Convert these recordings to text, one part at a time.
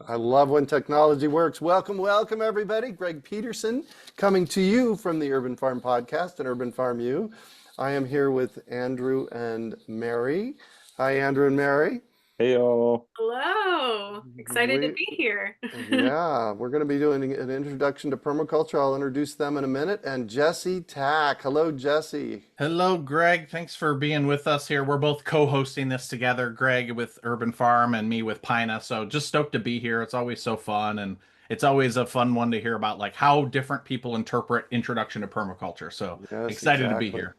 I love when technology works. Welcome, everybody. Greg Peterson coming to you from the Urban Farm Podcast and Urban Farm U. I am here with Andrew and Mary. Hi, Andrew and Mary. Hey y'all. Hello, excited to We, be here. yeah, we're going to be doing an introduction to permaculture. I'll introduce them in a minute. And Jesse Tack. Hello, Jesse. Hello, Greg. Thanks for being with us here. We're both co-hosting this together, Greg with Urban Farm and me with PINA. So just stoked to be here. It's always so fun, and it's always a fun one to hear about like how different people interpret Introduction to Permaculture. So Yes, excited to be exactly. here.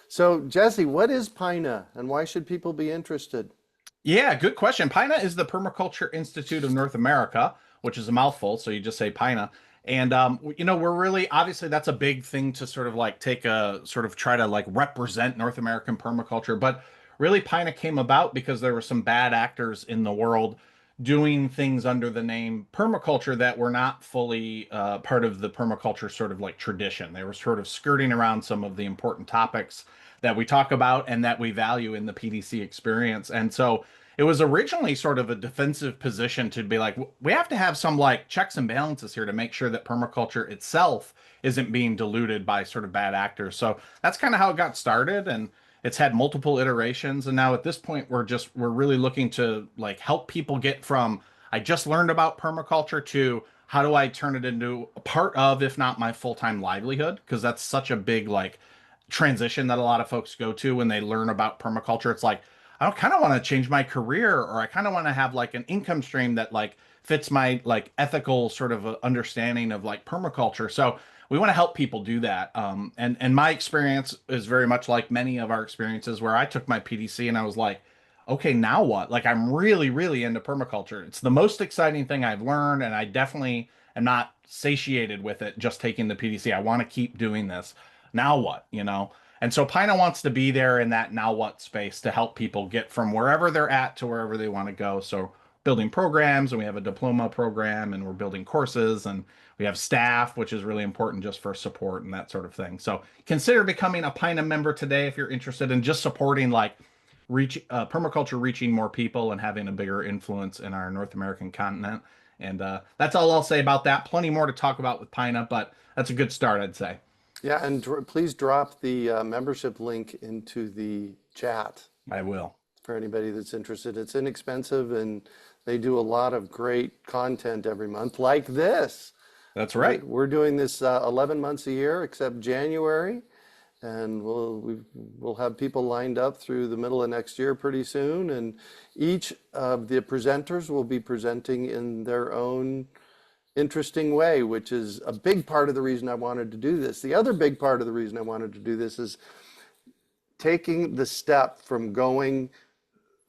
So, Jesse, what is PINA and why should people be interested? Yeah, good question. PINA is the Permaculture Institute of North America, which is a mouthful, so you just say PINA. And we're really obviously that's a big thing to sort of like take a sort of try to like represent North American permaculture, but really PINA came about because there were some bad actors in the world doing things under the name permaculture that were not fully part of the permaculture sort of like tradition. They were sort of skirting around some of the important topics that we talk about and that we value in the PDC experience. And so it was originally sort of a defensive position to be like, we have to have some like checks and balances here to make sure that permaculture itself isn't being diluted by sort of bad actors. So that's kind of how it got started. And it's had multiple iterations. And now at this point, we're really looking to like help people get from, I just learned about permaculture to how do I turn it into a part of, if not my full-time livelihood? Because that's such a big like transition that a lot of folks go to when they learn about permaculture. It's like, I don't kind of want to change my career, or I kind of want to have like an income stream that like fits my like ethical sort of understanding of like permaculture. So we want to help people do that. And my experience is very much like many of our experiences where I took my PDC and I was like, okay, now what? Like I'm really, really into permaculture. It's the most exciting thing I've learned, and I definitely am not satiated with it just taking the PDC. I want to keep doing this. Now what? And so PINA wants to be there in that now what space to help people get from wherever they're at to wherever they want to go. So building programs, and we have a diploma program, and we're building courses, and we have staff, which is really important just for support and that sort of thing. So consider becoming a PINA member today if you're interested in just supporting like permaculture reaching more people and having a bigger influence in our North American continent. And that's all I'll say about that. Plenty more to talk about with PINA, but that's a good start, I'd say. Yeah, and please drop the membership link into the chat I will. for anybody that's interested. It's inexpensive and they do a lot of great content every month, like this. That's Right? right. We're doing this 11 months a year except January, and we'll have people lined up through the middle of next year pretty soon. And each of the presenters will be presenting in their own interesting way, which is a big part of the reason I wanted to do this. The other big part of the reason I wanted to do this is taking the step from going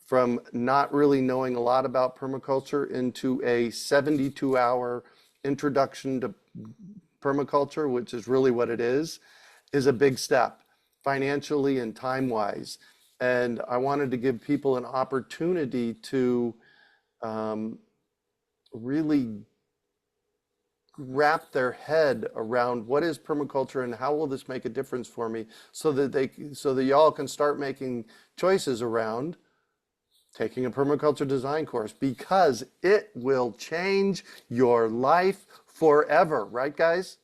from not really knowing a lot about permaculture into a 72-hour introduction to permaculture, which is really what it is a big step financially and time-wise. And I wanted to give people an opportunity to really wrap their head around what is permaculture and how will this make a difference for me, so that y'all can start making choices around taking a permaculture design course, because it will change your life forever, right guys?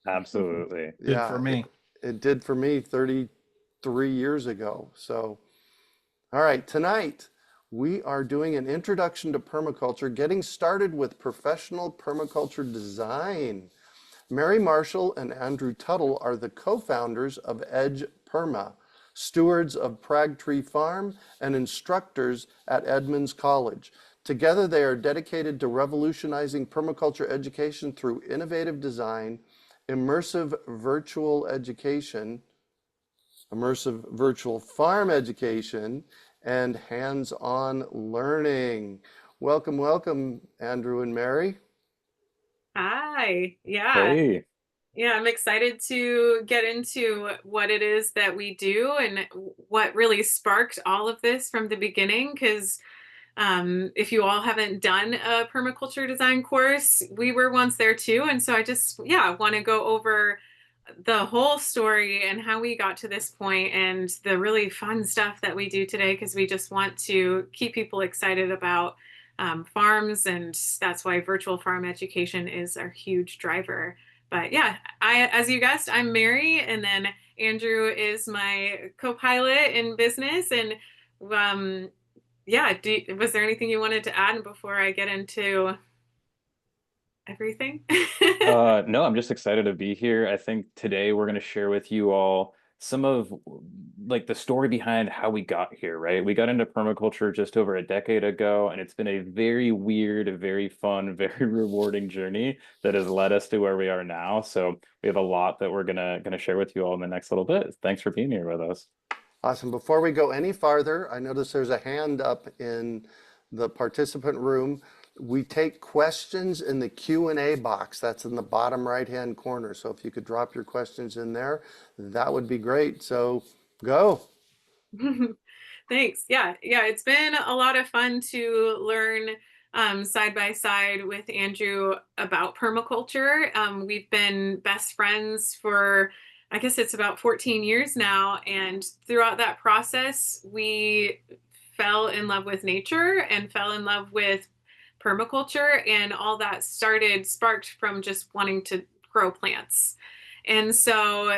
Absolutely. Did for Yeah, me. it did for me 33 years ago. So all right, tonight we are doing an introduction to permaculture, getting started with professional permaculture design. Mary Marshall and Andrew Tuttle are the co-founders of Edge Perma, stewards of Pragtree Farm, and instructors at Edmonds College. Together, they are dedicated to revolutionizing permaculture education through innovative design, immersive virtual education, immersive virtual farm education, and hands-on learning. Welcome, Andrew and Mary. Hi. Yeah. Hey. Yeah, I'm excited to get into what it is that we do and what really sparked all of this from the beginning. Because if you all haven't done a permaculture design course, we were once there too. And so I just, yeah, want to go over the whole story and how we got to this point and the really fun stuff that we do today, because we just want to keep people excited about farms, and that's why virtual farm education is a huge driver. But yeah, as you guessed, I'm Mary, and then Andrew is my co-pilot in business. And yeah, was there anything you wanted to add before I get into everything? No, I'm just excited to be here. I think today we're going to share with you all some of like the story behind how we got here, right? We got into permaculture just over a decade ago, and it's been a very weird, very fun, very rewarding journey that has led us to where we are now. So we have a lot that we're gonna share with you all in the next little bit. Thanks for being here with us. Awesome. Before we go any farther, I notice there's a hand up in the participant room. We take questions in the Q&A box. That's in the bottom right-hand corner. So if you could drop your questions in there, that would be great. So go. Thanks. Yeah, it's been a lot of fun to learn side by side with Andrew about permaculture. We've been best friends for, I guess it's about 14 years now. And throughout that process, we fell in love with nature and fell in love with permaculture. And all that sparked from just wanting to grow plants. And so,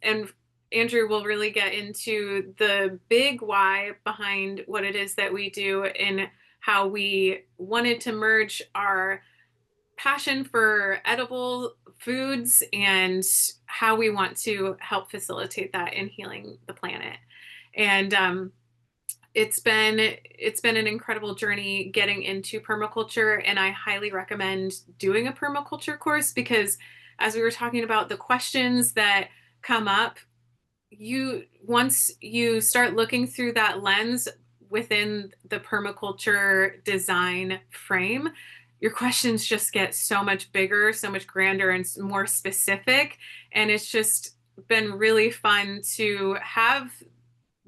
and Andrew will really get into the big why behind what it is that we do and how we wanted to merge our passion for edible foods and how we want to help facilitate that in healing the planet. And it's been an incredible journey getting into permaculture, and I highly recommend doing a permaculture course because, as we were talking about, the questions that come up, once you start looking through that lens within the permaculture design frame, your questions just get so much bigger, so much grander, and more specific. And it's just been really fun to have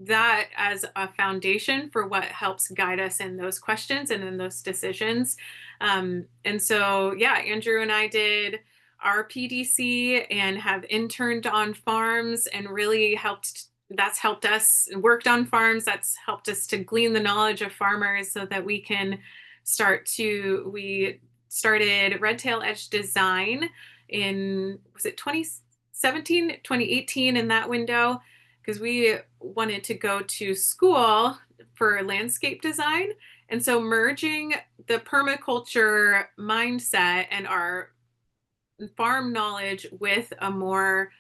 that as a foundation for what helps guide us in those questions and in those decisions. And so, yeah, Andrew and I did our PDC and have interned on farms and really that's helped us, worked on farms, that's helped us to glean the knowledge of farmers so that we started Red Tail Edge Design in, was it 2017, 2018, in that window, because we wanted to go to school for landscape design. And so merging the permaculture mindset and our farm knowledge with a more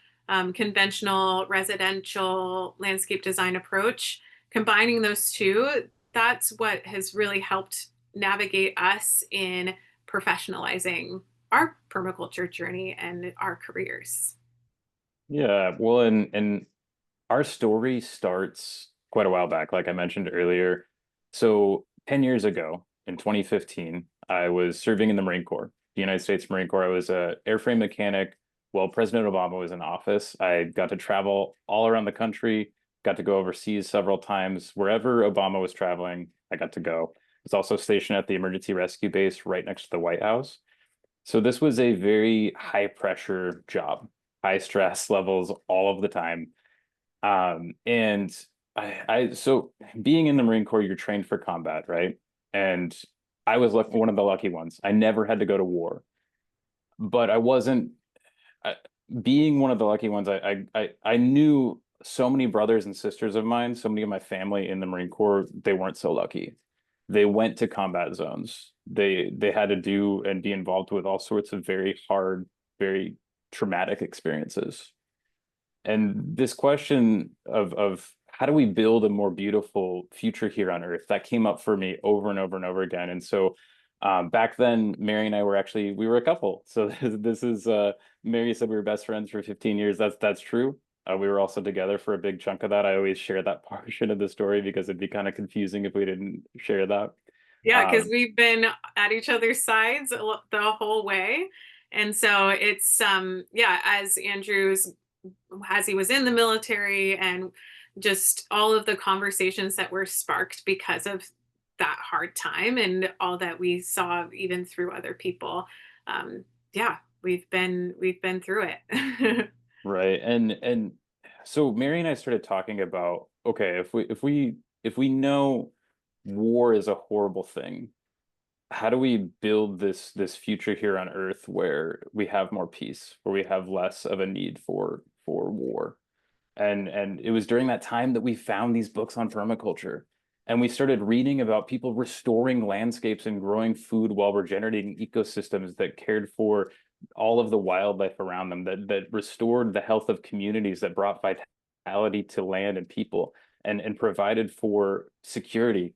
conventional residential landscape design approach, combining those two, that's what has really helped navigate us in professionalizing our permaculture journey and our careers. Yeah, well, and our story starts quite a while back, like I mentioned earlier. So 10 years ago, in 2015, I was serving in the Marine Corps, the United States Marine Corps. I was an airframe mechanic while President Obama was in office. I got to travel all around the country, got to go overseas several times. Wherever Obama was traveling, I got to go. I was also stationed at the emergency rescue base right next to the White House. So this was a very high pressure job, high stress levels all of the time. And so being in the Marine Corps, you're trained for combat, right? And I was one of the lucky ones. I never had to go to war, but I wasn't being one of the lucky ones. I knew so many brothers and sisters of mine, so many of my family in the Marine Corps, they weren't so lucky. They went to combat zones. They had to do and be involved with all sorts of very hard, very traumatic experiences. And this question of how do we build a more beautiful future here on Earth, that came up for me over and over and over again. And so back then, Mary and I we were a couple. So this is Mary said we were best friends for 15 years. That's true. We were also together for a big chunk of that. I always share that portion of the story because it'd be kind of confusing if we didn't share that. Yeah, because we've been at each other's sides the whole way. And so it's, yeah, as he was in the military, and just all of the conversations that were sparked because of that hard time and all that we saw even through other people. Yeah, we've been through it. Right. And so Mary and I started talking about, okay, if we know war is a horrible thing, how do we build this future here on Earth where we have more peace, where we have less of a need for war? And it was during that time that we found these books on permaculture, and we started reading about people restoring landscapes and growing food while regenerating ecosystems that cared for all of the wildlife around them, that restored the health of communities, that brought vitality to land and people, and provided for security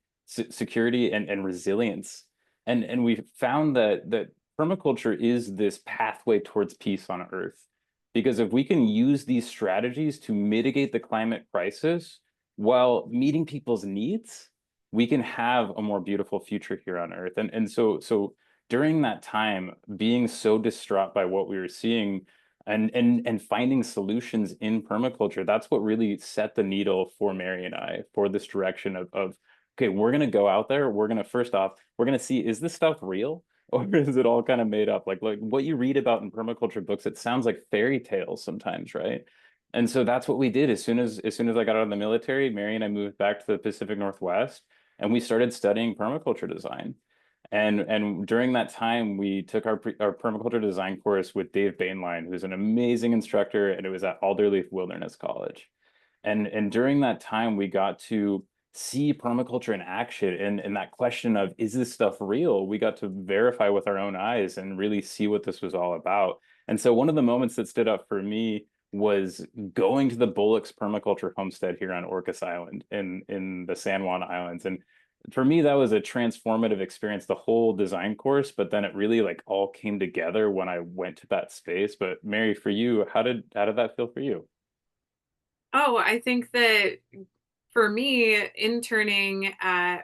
and resilience. And we found that permaculture is this pathway towards peace on Earth. Because if we can use these strategies to mitigate the climate crisis while meeting people's needs, we can have a more beautiful future here on Earth. And so during that time, being so distraught by what we were seeing and finding solutions in permaculture, that's what really set the needle for Mary and I for this direction of okay, we're gonna go out there, we're gonna first off, we're gonna see, is this stuff real? Or is it all kind of made up? Like what you read about in permaculture books, it sounds like fairy tales sometimes, right? And so that's what we did. As soon as I got out of the military, Mary and I moved back to the Pacific Northwest, and we started studying permaculture design. And during that time, we took our permaculture design course with Dave Bainline, who's an amazing instructor, and it was at Alderleaf Wilderness College. And during that time, we got to see permaculture in action, and that question of, is this stuff real? We got to verify with our own eyes and really see what this was all about. And so one of the moments that stood up for me was going to the Bullocks Permaculture Homestead here on Orcas Island in the San Juan Islands. And for me, that was a transformative experience, the whole design course, but then it really like all came together when I went to that space. But Mary, for you, how did that feel for you? Oh, I think that for me, interning at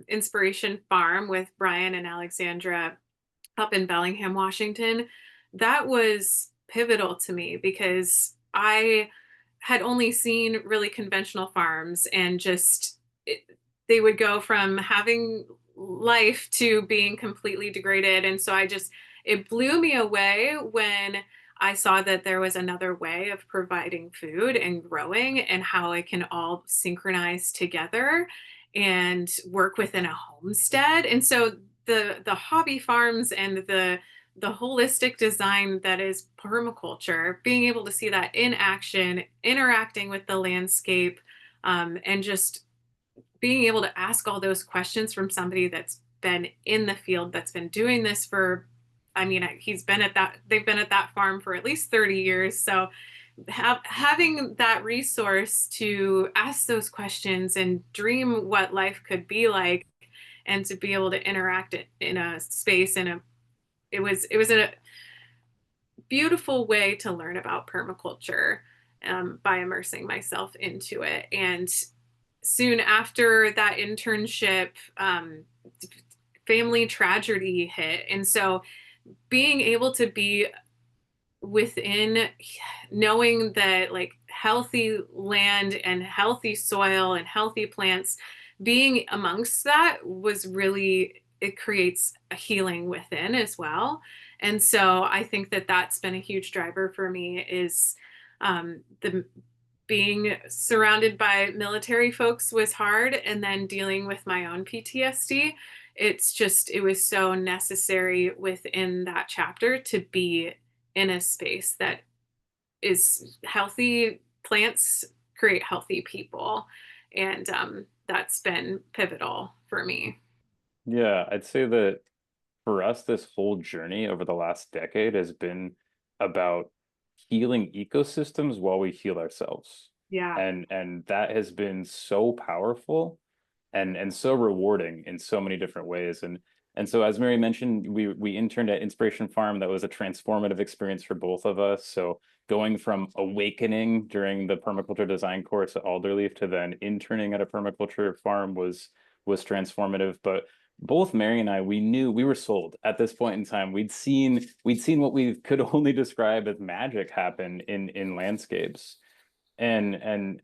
Inspiration Farm with Brian and Alexandra up in Bellingham, Washington, that was pivotal to me because I had only seen really conventional farms and just they would go from having life to being completely degraded. And so it blew me away when I saw that there was another way of providing food and growing and how it can all synchronize together and work within a homestead. And so the hobby farms and the holistic design that is permaculture, being able to see that in action, interacting with the landscape, and just being able to ask all those questions from somebody that's been in the field, that's been doing this for, I mean, they've been at that farm for at least 30 years. So having that resource to ask those questions and dream what life could be like and to be able to interact it in a space it was a beautiful way to learn about permaculture, by immersing myself into it. And soon after that internship, family tragedy hit. And so being able to be within, knowing that like healthy land and healthy soil and healthy plants, being amongst that was really, it creates a healing within as well. And so I think that that's been a huge driver for me is the being surrounded by military folks was hard, and then dealing with my own PTSD, it was so necessary within that chapter to be in a space that is healthy. Plants create healthy people, and that's been pivotal for me. Yeah, I'd say that for us, this whole journey over the last decade has been about healing ecosystems while we heal ourselves. Yeah. And that has been so powerful and so rewarding in so many different ways. And so as Mary mentioned, we interned at Inspiration Farm. That was a transformative experience for both of us. So going from awakening during the permaculture design course at Alderleaf to then interning at a permaculture farm was transformative. But both Mary and I, we knew we were sold at this point in time. We'd seen what we could only describe as magic happen in landscapes. And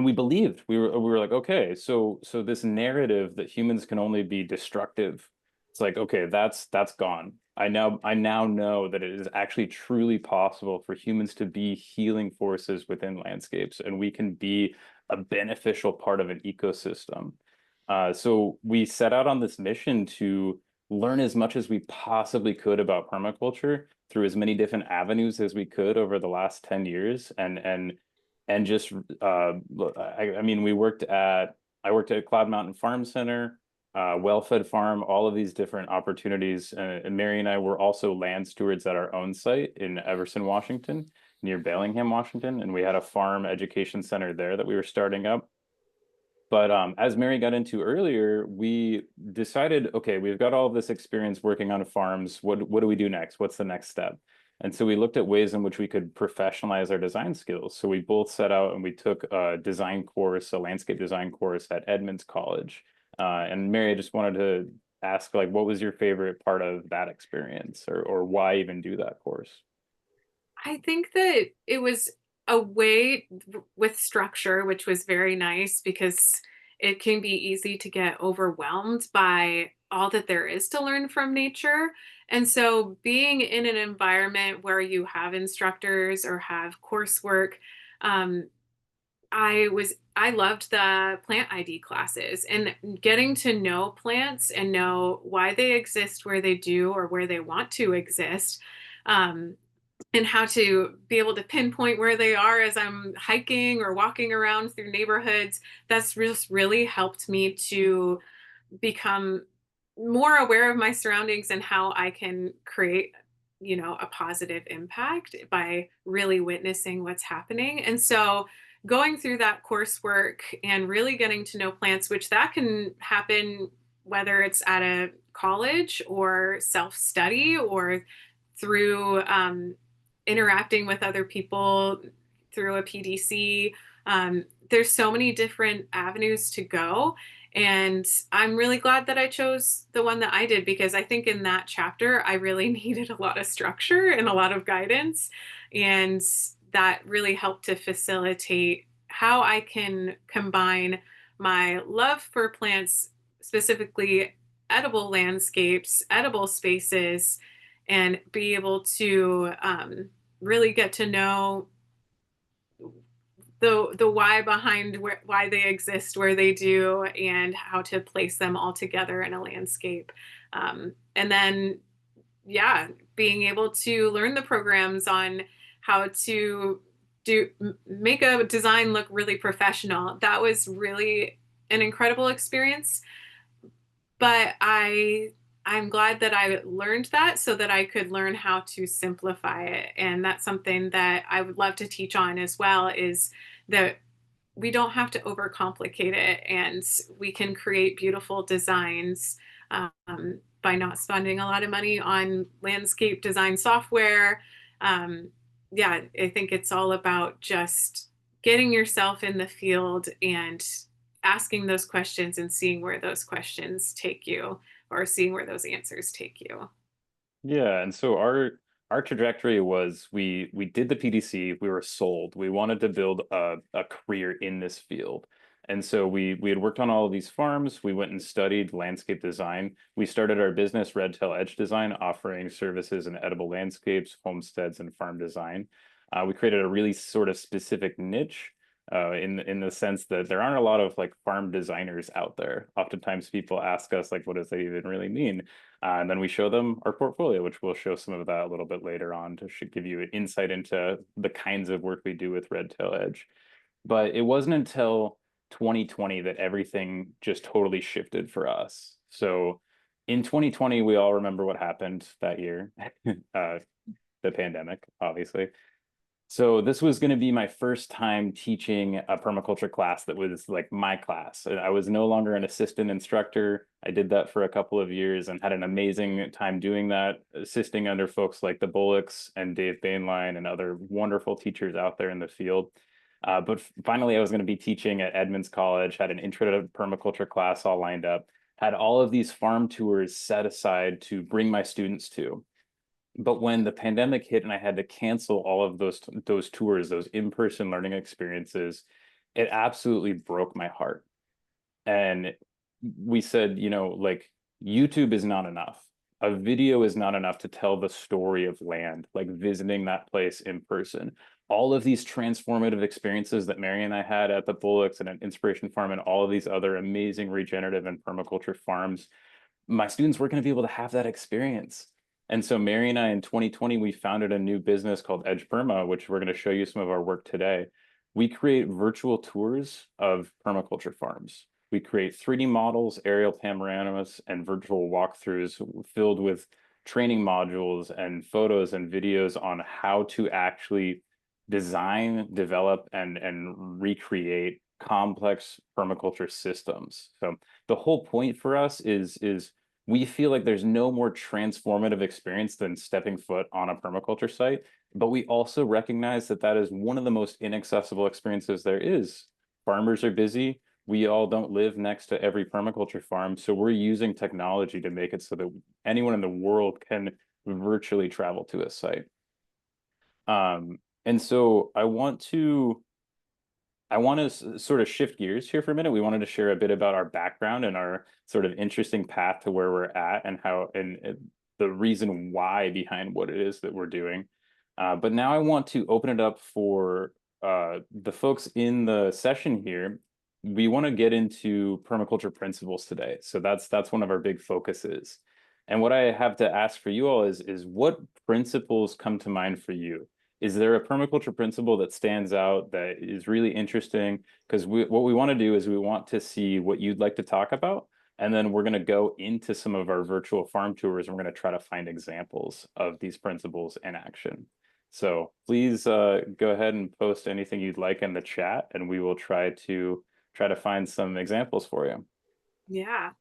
we believed. We were like, okay, so this narrative that humans can only be destructive, it's like, okay, that's gone. I now know that it is actually truly possible for humans to be healing forces within landscapes, and we can be a beneficial part of an ecosystem. So we set out on this mission to learn as much as we possibly could about permaculture through as many different avenues as we could over the last 10 years. And just, I mean, I worked at Cloud Mountain Farm Center, Well-Fed Farm, all of these different opportunities. And Mary and I were also land stewards at our own site in Everson, Washington, near Bellingham, Washington. And we had a farm education center there that we were starting up. But as Mary got into earlier, we decided, okay, we've got all of this experience working on farms. What do we do next? What's the next step? And so we looked at ways in which we could professionalize our design skills. So we both set out and we took a design course, a landscape design course at Edmonds College. And Mary, I just wanted to ask, like, what was your favorite part of that experience, or why even do that course? I think that it was a way with structure, which was very nice because it can be easy to get overwhelmed by all that there is to learn from nature. And so being in an environment where you have instructors or have coursework, um, I loved the plant ID classes and getting to know plants and know why they exist where they do or where they want to exist. Um, and how to be able to pinpoint where they are as I'm hiking or walking around through neighborhoods. That's just really helped me to become more aware of my surroundings and how I can create, a positive impact by really witnessing what's happening. And so going through that coursework and really getting to know plants, which that can happen whether it's at a college or self-study or through interacting with other people through a PDC. There's so many different avenues to go. And I'm really glad that I chose the one that I did because I think in that chapter, I really needed a lot of structure and a lot of guidance. And that really helped to facilitate how I can combine my love for plants, specifically edible landscapes, edible spaces, and be able to really get to know the why behind why they exist where they do and how to place them all together in a landscape. And then, yeah, being able to learn the programs on how to make a design look really professional. That was really an incredible experience. But I'm glad that I learned that so that I could learn how to simplify it. And that's something that I would love to teach on as well, is that we don't have to overcomplicate it and we can create beautiful designs by not spending a lot of money on landscape design software. Yeah, I think it's all about just getting yourself in the field and asking those questions and seeing where those questions take you or seeing where those answers take you. Yeah, and so our trajectory was we did the PDC, we were sold. We wanted to build a career in this field. And so we had worked on all of these farms. We went and studied landscape design. We started our business, Red Tail Edge Design, offering services in edible landscapes, homesteads, and farm design. We created a really sort of specific niche in the sense that there aren't a lot of like farm designers out there. Oftentimes people ask us like, what does that even really mean? And then we show them our portfolio, which we'll show some of that a little bit later on to give you an insight into the kinds of work we do with Red Tail Edge. But it wasn't until 2020 that everything just totally shifted for us. So in 2020, we all remember what happened that year, the pandemic, obviously. So this was going to be my first time teaching a permaculture class that was like my class. I was no longer an assistant instructor. I did that for a couple of years and had an amazing time doing that, assisting under folks like the Bullocks and Dave Bainline and other wonderful teachers out there in the field. But finally, I was going to be teaching at Edmonds College, had an intro to permaculture class all lined up, had all of these farm tours set aside to bring my students to. But when the pandemic hit and I had to cancel all of those tours, those in-person learning experiences, it absolutely broke my heart. And we said, like, YouTube is not enough. A video is not enough to tell the story of land, like visiting that place in person. All of these transformative experiences that Mary and I had at the Bullocks and at Inspiration Farm and all of these other amazing regenerative and permaculture farms, my students weren't going to be able to have that experience. And so Mary and I in 2020, we founded a new business called Edge Perma, which we're going to show you some of our work today. We create virtual tours of permaculture farms. We create 3D models, aerial panoramas, and virtual walkthroughs filled with training modules and photos and videos on how to actually design, develop, and recreate complex permaculture systems. So the whole point for us is we feel like there's no more transformative experience than stepping foot on a permaculture site, but we also recognize that that is one of the most inaccessible experiences there is. Farmers are busy. We all don't live next to every permaculture farm, so we're using technology to make it so that anyone in the world can virtually travel to a site. And so I want to sort of shift gears here for a minute. We wanted to share a bit about our background and our sort of interesting path to where we're at and how and the reason why behind what it is that we're doing. But now I want to open it up for the folks in the session here. We want to get into permaculture principles today. So that's one of our big focuses. And what I have to ask for you all is what principles come to mind for you? Is there a permaculture principle that stands out that is really interesting? Because what we want to do is we want to see what you'd like to talk about, and then we're going to go into some of our virtual farm tours, and we're going to try to find examples of these principles in action. So please go ahead and post anything you'd like in the chat, and we will try to find some examples for you. Yeah.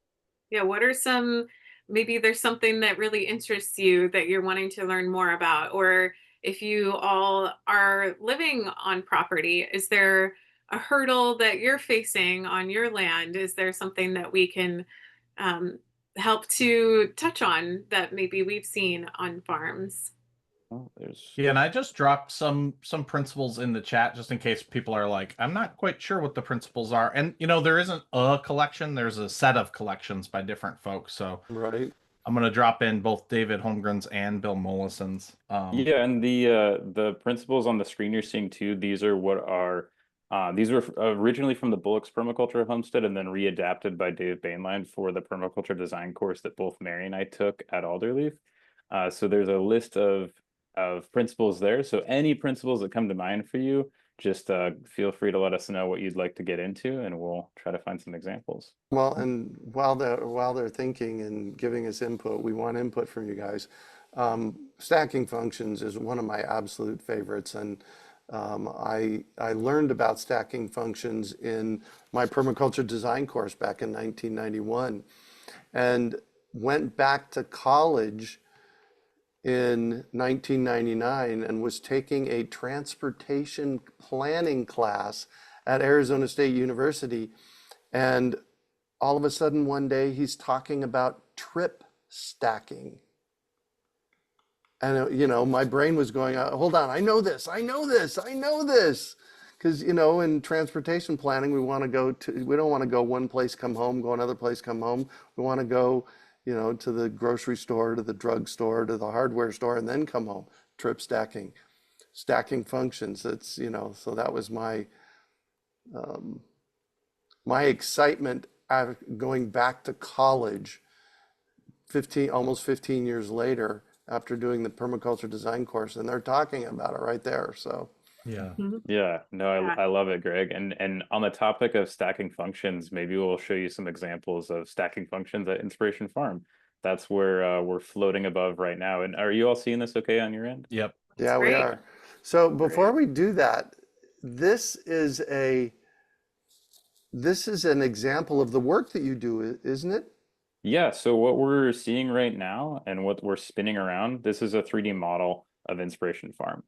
Yeah. What are some, maybe there's something that really interests you that you're wanting to learn more about, or if you all are living on property, is there a hurdle that you're facing on your land? Is there something that we can help to touch on that maybe we've seen on farms? Oh, there's Yeah, and I just dropped some principles in the chat just in case people are like, I'm not quite sure what the principles are. And there isn't a collection, there's a set of collections by different folks. So Right. I'm gonna drop in both David Holmgren's and Bill Mollison's. Yeah, and the principles on the screen you're seeing too, these are what are these were originally from the Bullock's Permaculture Homestead and then readapted by Dave Bainline for the permaculture design course that both Mary and I took at Alderleaf. So there's a list of principles there. So any principles that come to mind for you, just feel free to let us know what you'd like to get into, and we'll try to find some examples. Well, and while they're thinking and giving us input, we want input from you guys. Stacking functions is one of my absolute favorites, and I learned about stacking functions in my permaculture design course back in 1991, and went back to college in 1999 and was taking a transportation planning class at Arizona State University, and all of a sudden one day he's talking about trip stacking. And my brain was going, hold on, I know this. Because, in transportation planning, we don't want to go one place, come home, go another place, come home. We want to go, to the grocery store, to the drugstore, to the hardware store, and then come home. Trip stacking functions. That's, so that was my excitement going back to college almost 15 years later after doing the permaculture design course, and they're talking about it right there. So Yeah. Yeah, no, Yeah. I love it, Greg. And on the topic of stacking functions, maybe we'll show you some examples of stacking functions at Inspiration Farm. That's where we're floating above right now. And are you all seeing this okay on your end? Yep. yeah, we great. are. So before we do that, this is an example of the work that you do, isn't it? Yeah, so what we're seeing right now and what we're spinning around, this is a 3D model of Inspiration Farm.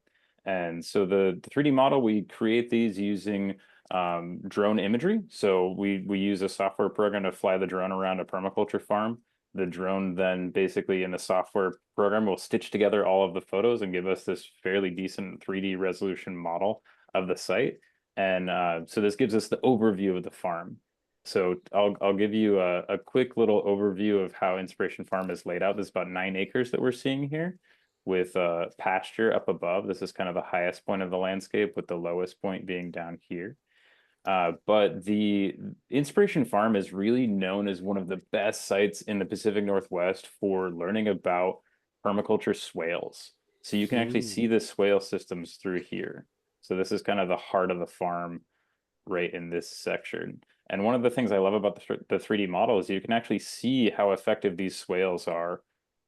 And so the 3D model, we create these using drone imagery. So we use a software program to fly the drone around a permaculture farm. The drone then basically in the software program will stitch together all of the photos and give us this fairly decent 3D resolution model of the site. And so this gives us the overview of the farm. So I'll give you a quick little overview of how Inspiration Farm is laid out. There's about 9 acres that we're seeing here with pasture up above. This is kind of the highest point of the landscape with the lowest point being down here. But the Inspiration Farm is really known as one of the best sites in the Pacific Northwest for learning about permaculture swales. So you can actually see Mm. the swale systems through here. So this is kind of the heart of the farm right in this section. And one of the things I love about the 3D model is you can actually see how effective these swales are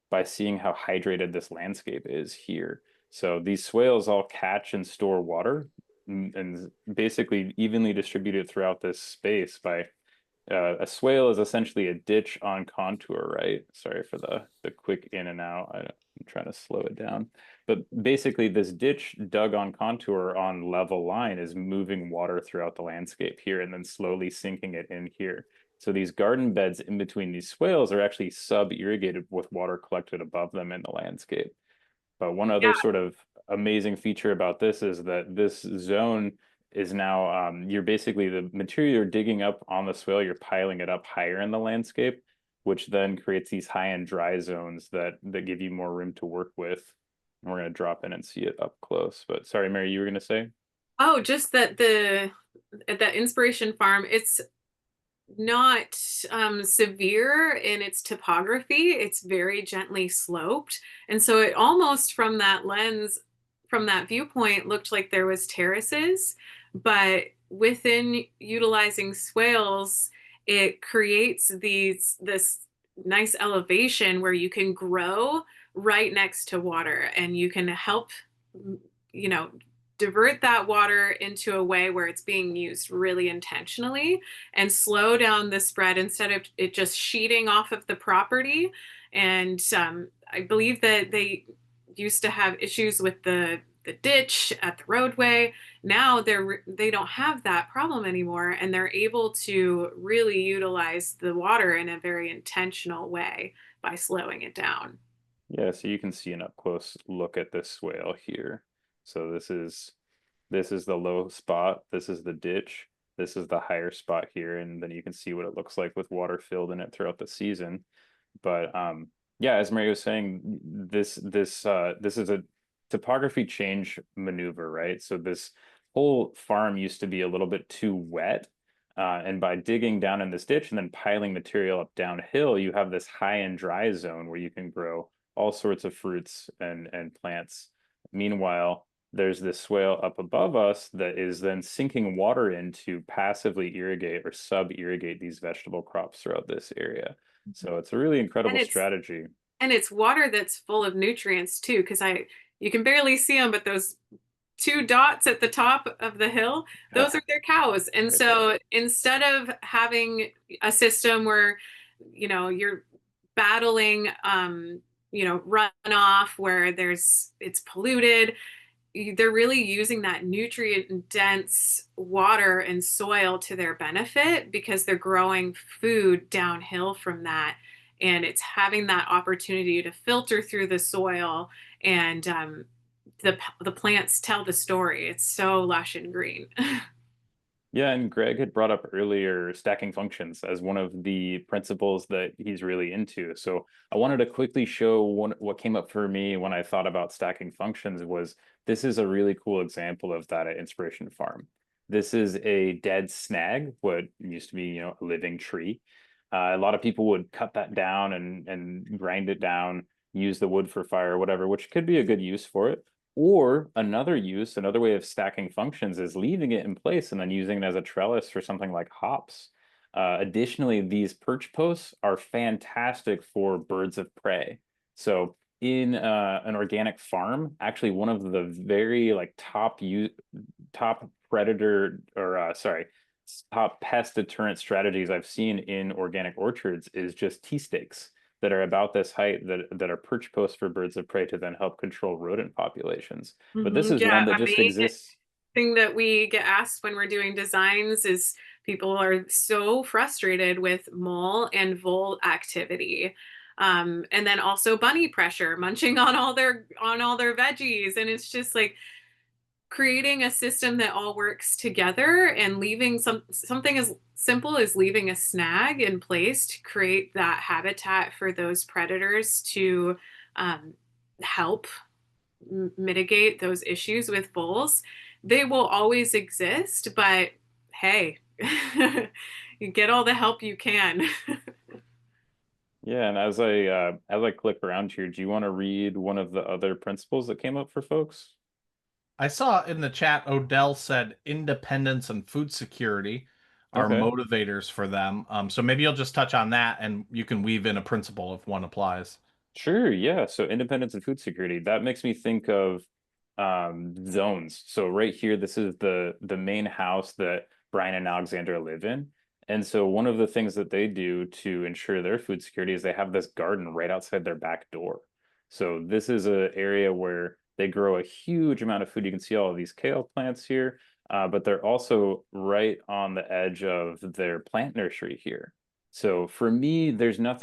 by seeing how hydrated this landscape is here. So these swales all catch and store water and basically evenly distributed throughout this space by a swale is essentially a ditch on contour, right? Sorry for the quick in and out. I'm trying to slow it down. But basically this ditch dug on contour on level line is moving water throughout the landscape here and then slowly sinking it in here. So these garden beds in between these swales are actually sub-irrigated with water collected above them in the landscape. But one other Yeah. sort of amazing feature about this is that this zone is now you're basically the material you're digging up on the swale, you're piling it up higher in the landscape, which then creates these high-end dry zones that give you more room to work with. And we're going to drop in and see it up close. But sorry, Mary, you were going to say? Oh, just that the Inspiration Farm, it's not severe in its topography. It's very gently sloped. And so it almost from that lens, from that viewpoint, looked like there was terraces, but within utilizing swales, it creates this nice elevation where you can grow right next to water and you can help, you know, divert that water into a way where it's being used really intentionally and slow down the spread instead of it just sheeting off of the property. And I believe that they used to have issues with the ditch at the roadway. Now they don't have that problem anymore, and they're able to really utilize the water in a very intentional way by slowing it down. Yeah, so you can see an up close look at this swale here. So this is the low spot, this is the ditch, this is the higher spot here, and then you can see what it looks like with water filled in it throughout the season. But yeah, as Mary was saying, this is a topography change maneuver, right? So this whole farm used to be a little bit too wet. And by digging down in this ditch and then piling material up downhill, you have this high and dry zone where you can grow all sorts of fruits and plants. Meanwhile, there's this swale up above us that is then sinking water in to passively irrigate or sub-irrigate these vegetable crops throughout this area. So it's a really And incredible it's strategy. and it's water that's full of nutrients too, because I you can barely see them, but those two dots at the top of the hill, those are their cows. And Right there. so instead of having a system where, you're battling, runoff where it's polluted, they're really using that nutrient dense water and soil to their benefit because they're growing food downhill from that, and it's having that opportunity to filter through the soil, and the plants tell the story. It's so lush and green. Yeah, and Greg had brought up earlier stacking functions as one of the principles that he's really into. So I wanted to quickly show what came up for me when I thought about stacking functions was this is a really cool example of that at Inspiration Farm. This is a dead snag, what used to be, a living tree. A lot of people would cut that down and grind it down, use the wood for fire, whatever, which could be a good use for it. Or another way of stacking functions is leaving it in place and then using it as a trellis for something like hops. Additionally, these perch posts are fantastic for birds of prey. So in an organic farm, actually one of the very like top predator or top pest deterrent strategies I've seen in organic orchards is just tea stakes that are about this height that are perch posts for birds of prey to then help control rodent populations. But this is Yeah, one that a just main exists. thing that we get asked when we're doing designs is people are so frustrated with mole and vole activity. And then also bunny pressure, munching on all their veggies. And it's just like creating a system that all works together and leaving something as simple as leaving a snag in place to create that habitat for those predators to help mitigate those issues with voles. They will always exist, but hey, you get all the help you can. Yeah, and as I click around here, do you want to read one of the other principles that came up for folks? I saw in the chat Odell said independence and food security are Okay. motivators for them. So maybe you'll just touch on that and you can weave in a principle if one applies. Sure, yeah. So independence and food security, that makes me think of zones. So right here, this is the main house that Brian and Alexandra live in. And so one of the things that they do to ensure their food security is they have this garden right outside their back door. So this is an area where they grow a huge amount of food. You can see all of these kale plants here, but they're also right on the edge of their plant nursery here. So for me, there's no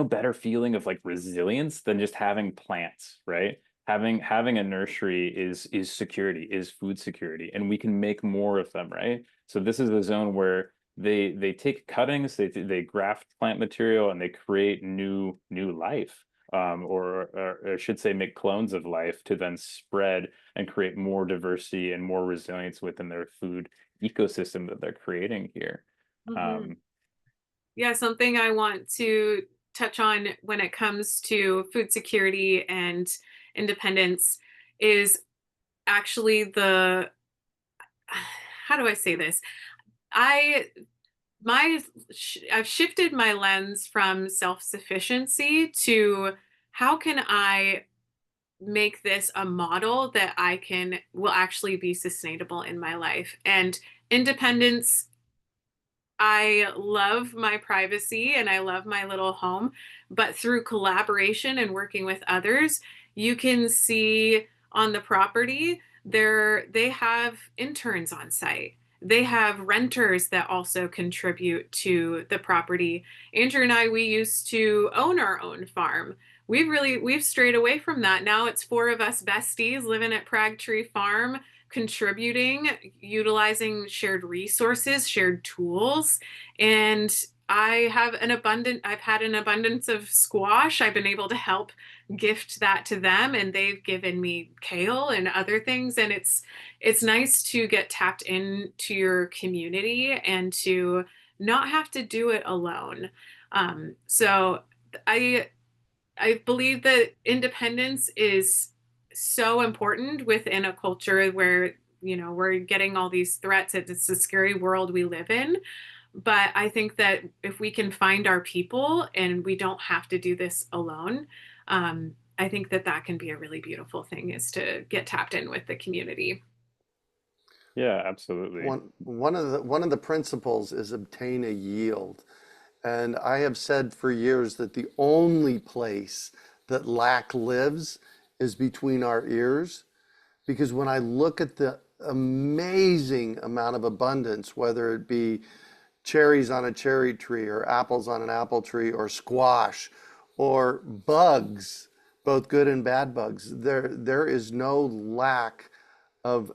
better feeling of like resilience than just having plants, right? Having a nursery is security, is food security, and we can make more of them, right? So this is a zone where they take cuttings, they graft plant material, and they create new life, or I should say, make clones of life to then spread and create more diversity and more resilience within their food ecosystem that they're creating here. Mhm. Um, Yeah, something I want to touch on when it comes to food security and independence is actually the how do I say this? I I've shifted my lens from self-sufficiency to how can I make this a model that I can will actually be sustainable in my life. And independence, I love my privacy and I love my little home, but through collaboration and working with others, you can see on the property they have interns on site. They have renters that also contribute to the property. Andrew and I, we used to own our own farm. We've strayed away from that. Now it's four of us besties living at Pragtree Farm, contributing, utilizing shared resources, shared tools. And I've had an abundance of squash. I've been able to help gift that to them, and they've given me kale and other things. And it's nice to get tapped into your community and to not have to do it alone. So I I believe that independence is so important within a culture where, we're getting all these threats. It's a scary world we live in. But I think that if we can find our people and we don't have to do this alone, I think that that can be a really beautiful thing is to get tapped in with the community. yeah, absolutely. One of the principles is obtain a yield. And I have said for years that the only place that lack lives is between our ears. Because when I look at the amazing amount of abundance, whether it be cherries on a cherry tree or apples on an apple tree or squash or bugs, both good and bad bugs, there is no lack of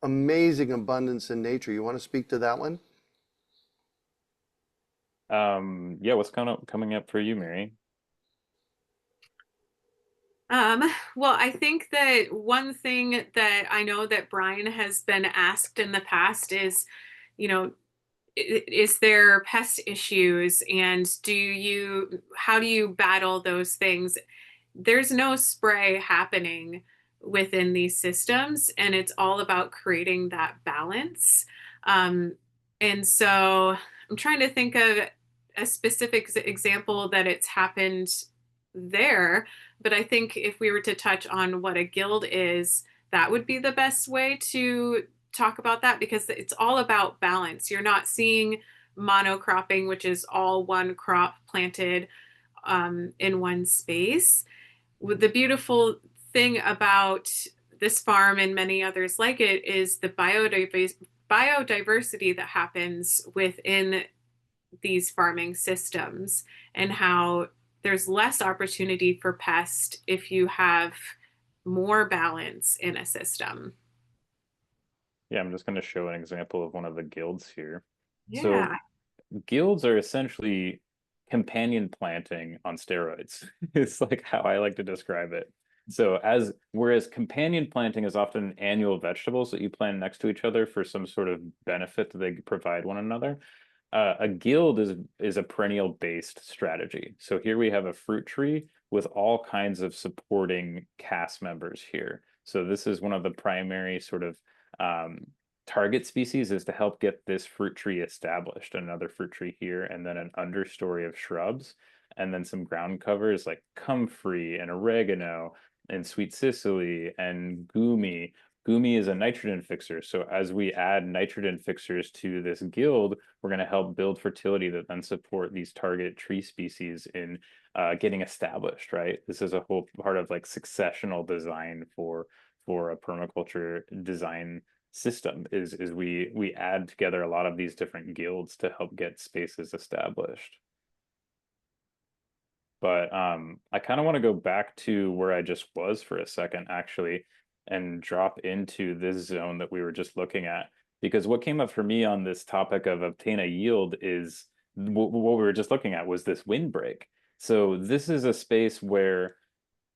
amazing abundance in nature. You want to speak to that one? Yeah, what's coming up for you, Mary? Well, I think that one thing that I know that Brian has been asked in the past is, you know, is there pest issues and how do you battle those things? There's no spray happening within these systems, and it's all about creating that balance. Um, and so I'm trying to think of a specific example that it's happened there. But I think if we were to touch on what a guild is, that would be the best way to talk about that because it's all about balance. You're not seeing monocropping, which is all one crop planted in one space. The beautiful thing about this farm and many others like it is the biodiversity that happens within these farming systems and how there's less opportunity for pest if you have more balance in a system. Yeah, I'm just going to show an example of one of the guilds here. Yeah. So guilds are essentially companion planting on steroids. It's like how I like to describe it. So whereas companion planting is often annual vegetables that you plant next to each other for some sort of benefit that they provide one another, a guild is a perennial based strategy. So here we have a fruit tree with all kinds of supporting cast members here. So this is one of the primary sort of target species, is to help get this fruit tree established. Another fruit tree here, and then an understory of shrubs, and then some ground covers like comfrey and oregano and sweet cicely and gumi. Gumi is a nitrogen fixer. So as we add nitrogen fixers to this guild, we're going to help build fertility that then support these target tree species in getting established, right? This is a whole part of like successional design for a permaculture design system, is we add together a lot of these different guilds to help get spaces established. But I kind of want to go back to where I just was for a second, actually, and drop into this zone that we were just looking at. Because what came up for me on this topic of obtain a yield is what we were just looking at was this windbreak. So this is a space where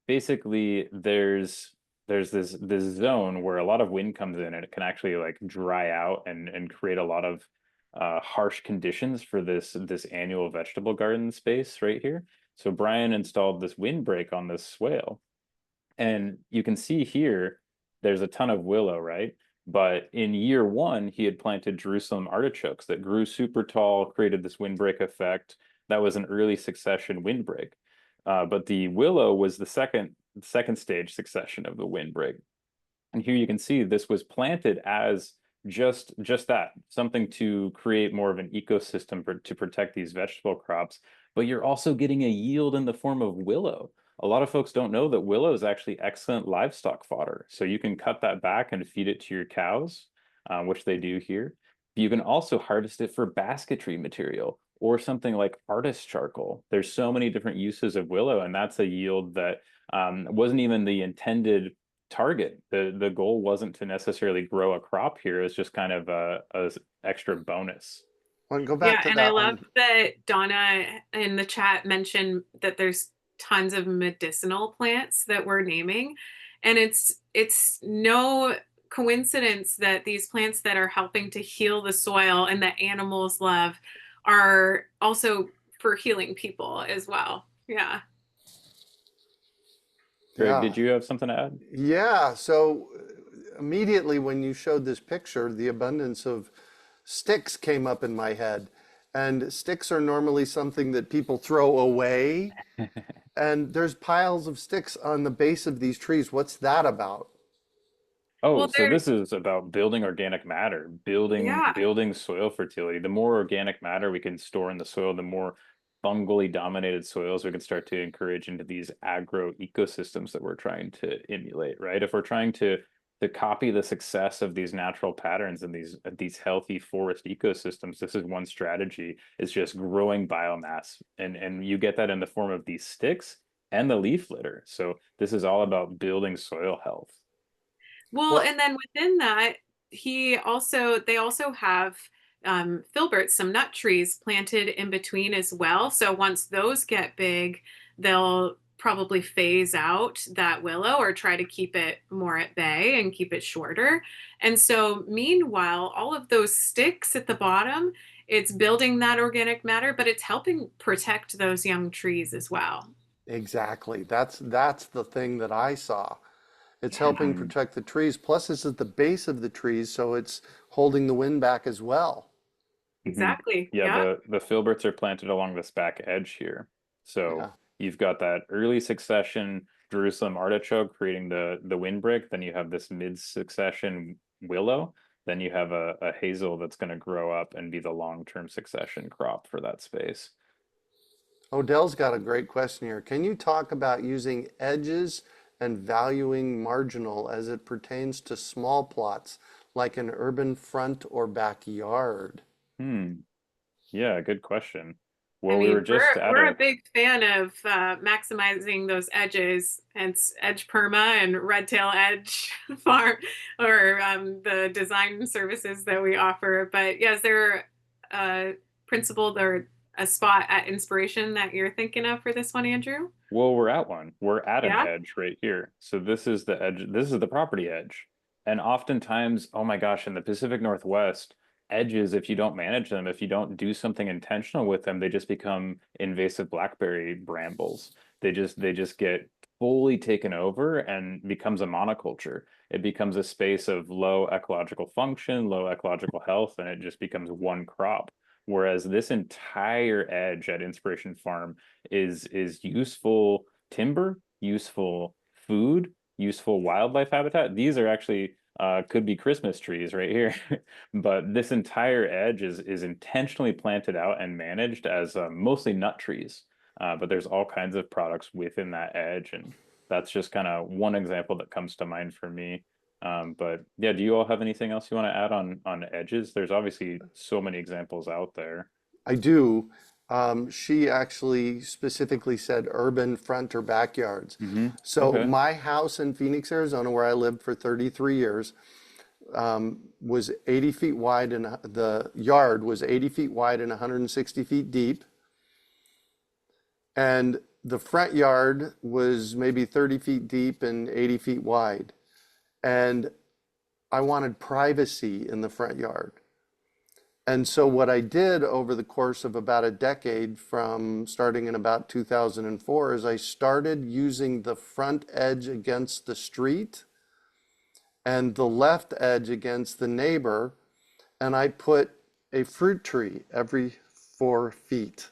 basically there's this zone where a lot of wind comes in, and it can actually like dry out and create a lot of harsh conditions for this annual vegetable garden space right here. So Brian installed this windbreak on this swale, and you can see here there's a ton of willow, right? But in year one, he had planted Jerusalem artichokes that grew super tall, created this windbreak effect. That was an early succession windbreak. But the willow was the second stage succession of the windbreak. And here you can see this was planted as just that, something to create more of an ecosystem to protect these vegetable crops. But you're also getting a yield in the form of willow. A lot of folks don't know that willow is actually excellent livestock fodder. So you can cut that back and feed it to your cows, which they do here. You can also harvest it for basketry material or something like artist charcoal. There's so many different uses of willow, and that's a yield that wasn't even the intended target. The goal wasn't to necessarily grow a crop here. It's just kind of a extra bonus. Well, go back to and that I love one. that Donna in the chat mentioned that there's tons of medicinal plants that we're naming, and it's no coincidence that these plants that are helping to heal the soil and that animals love are also for healing people as well. Yeah. Greg, Yeah. did you have something to add? Yeah, so immediately when you showed this picture, the abundance of sticks came up in my head. And sticks are normally something that people throw away. And there's piles of sticks on the base of these trees. What's that about? Oh, Well, so this is about building organic matter, yeah. building soil fertility. The more organic matter we can store in the soil, the more fungally dominated soils we can start to encourage into these agro ecosystems that we're trying to emulate, right? If we're trying to copy the success of these natural patterns and these healthy forest ecosystems, this is one strategy, is just growing biomass. And you get that in the form of these sticks and the leaf litter. So this is all about building soil health. Well, Well, and then within that, they also have filberts, some nut trees planted in between as well. So once those get big, they'll probably phase out that willow or try to keep it more at bay and keep it shorter. And so meanwhile, all of those sticks at the bottom, it's building that organic matter, but it's helping protect those young trees as well. exactly. That's the thing that I saw. It's Yeah. helping protect the trees. Plus, it's at the base of the trees, so it's holding the wind back as well. Exactly. Yeah, Yeah. the filberts are planted along this back edge here. So Yeah. you've got that early succession Jerusalem artichoke creating the windbreak. Then you have this mid succession willow. Then you have a hazel that's going to grow up and be the long-term succession crop for that space. Odell's got a great question here. Can you talk about using edges and valuing marginal as it pertains to small plots like an urban front or backyard? Yeah, good question. I Well, we were mean, just at we're a big fan of maximizing those edges, and edge perma and red tail edge farm, or the design services that we offer. But yes, there are principled or a spot at inspiration that you're thinking of for this one, Andrew? Well, we're at one. We're at an Yeah. edge right here. So this is the edge. This is the property edge. And oftentimes, oh my gosh, in the Pacific Northwest, edges, if you don't manage them, if you don't do something intentional with them, they just become invasive blackberry brambles. They just get fully taken over and becomes a monoculture. It becomes a space of low ecological function, low ecological health, and it just becomes one crop. Whereas this entire edge at Inspiration Farm is useful timber, useful food, useful wildlife habitat. These are actually could be Christmas trees right here, but this entire edge is intentionally planted out and managed as mostly nut trees. But there's all kinds of products within that edge, and that's just kind of one example that comes to mind for me. But yeah, do you all have anything else you want to add on edges? There's obviously so many examples out there. I do. She actually specifically said urban front or backyards. So Okay. my house in Phoenix, Arizona, where I lived for 33 years, was 80 feet wide, and the yard was 80 feet wide and 160 feet deep. And the front yard was maybe 30 feet deep and 80 feet wide. And I wanted privacy in the front yard. And so what I did over the course of about a decade, from starting in about 2004, is I started using the front edge against the street and the left edge against the neighbor, and I put a fruit tree every 4 feet.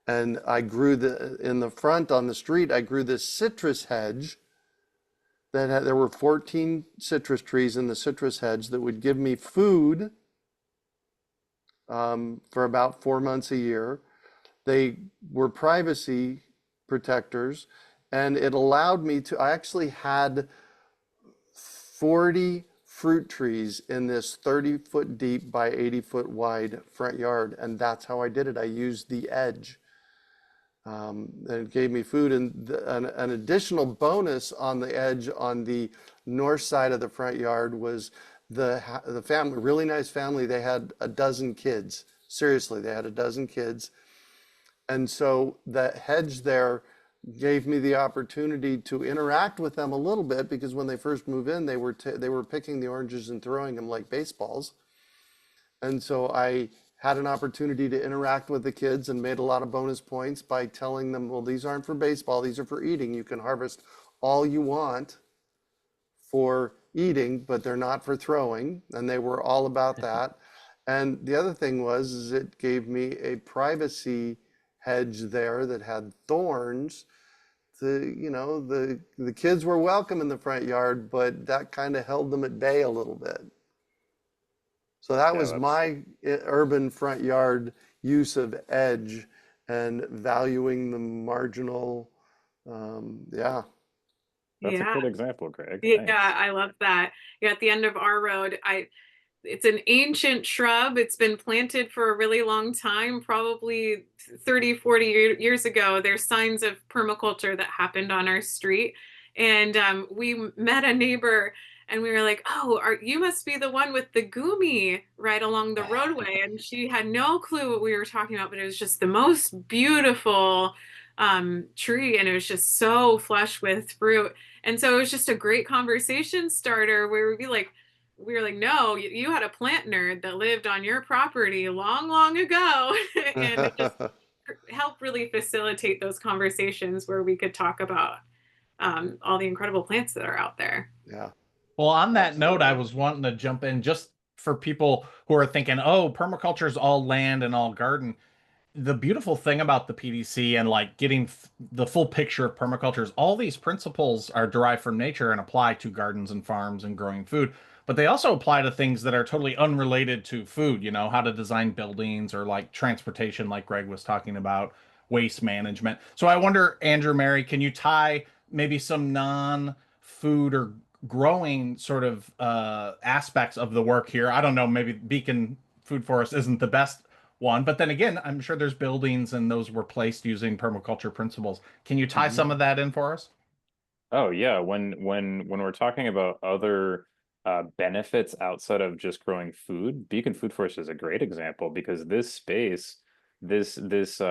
And I grew in the front on the street, I grew this citrus hedge there were 14 citrus trees in the citrus hedge that would give me food for about 4 months a year. They were privacy protectors, and it allowed me to, I actually had 40 fruit trees in this 30-foot deep by 80-foot wide front yard, and that's how I did it. I used the edge. And it gave me food, and an additional bonus on the edge on the north side of the front yard was the family, really nice family. They had a dozen kids. Seriously, they had a dozen kids. And so the hedge there gave me the opportunity to interact with them a little bit, because when they first moved in, they were picking the oranges and throwing them like baseballs. And so I had an opportunity to interact with the kids and made a lot of bonus points by telling them, well, these aren't for baseball, these are for eating. You can harvest all you want for eating, but they're not for throwing. And they were all about that. And the other thing is it gave me a privacy hedge there that had thorns. The kids were welcome in the front yard, but that kind of held them at bay a little bit. So that Yeah, was my urban front yard use of edge and valuing the marginal. Yeah. that's a Yeah. good example, Greg. Yeah, Thanks. I love that. Yeah, at the end of our road, it's an ancient shrub. It's been planted for a really long time, probably 30, 40 years ago. There's signs of permaculture that happened on our street. And we met a neighbor, and we were like, oh, you must be the one with the gumi right along the roadway. And she had no clue what we were talking about, but it was just the most beautiful tree, and it was just so flush with fruit. And so it was just a great conversation starter where we were like, no, you had a plant nerd that lived on your property long, long ago. And it just helped really facilitate those conversations where we could talk about all the incredible plants that are out there. Yeah. Well, on that note, I Absolutely. was wanting to jump in just for people who are thinking, oh, permaculture is all land and all garden. The beautiful thing about the PDC and like getting the full picture of permaculture is all these principles are derived from nature and apply to gardens and farms and growing food. But they also apply to things that are totally unrelated to food, how to design buildings or like transportation, like Greg was talking about, waste management. So I wonder, Andrew, Mary, can you tie maybe some non-food or growing sort of aspects of the work here? I don't know, maybe Beacon Food Forest isn't the best one, but then again, I'm sure there's buildings and those were placed using permaculture principles. Can you tie some of that in for us? Oh yeah, when we're talking about other benefits outside of just growing food, Beacon Food Forest is a great example because this space this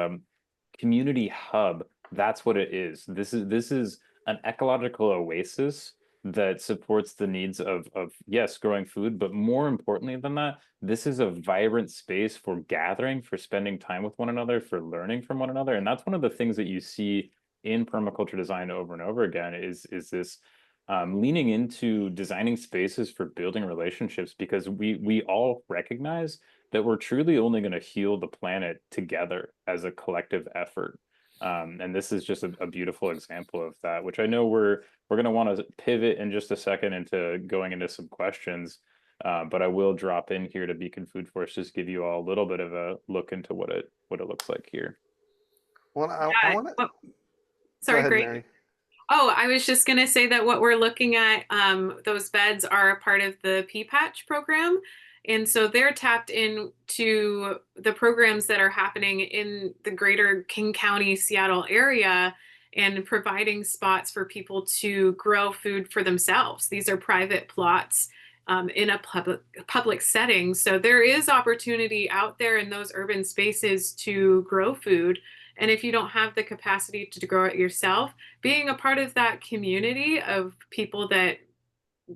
community hub. That's what it is. This is an ecological oasis that supports the needs of yes, growing food, but more importantly than that, this is a vibrant space for gathering, for spending time with one another, for learning from one another. And that's one of the things that you see in permaculture design over and over again is this leaning into designing spaces for building relationships, because we all recognize that we're truly only going to heal the planet together as a collective effort. And this is just a beautiful example of that, which I know we're going to want to pivot in just a second into going into some questions. But I will drop in here to Beacon Food Forest, just give you all a little bit of a look into what it looks like here. Well, I want to go Sorry, ahead, great. Mary. Oh, I was just going to say that what we're looking at, those beds are a part of the P-Patch program. And so they're tapped into the programs that are happening in the greater King County, Seattle area, and providing spots for people to grow food for themselves. These are private plots in a public setting. So there is opportunity out there in those urban spaces to grow food. And if you don't have the capacity to grow it yourself, being a part of that community of people that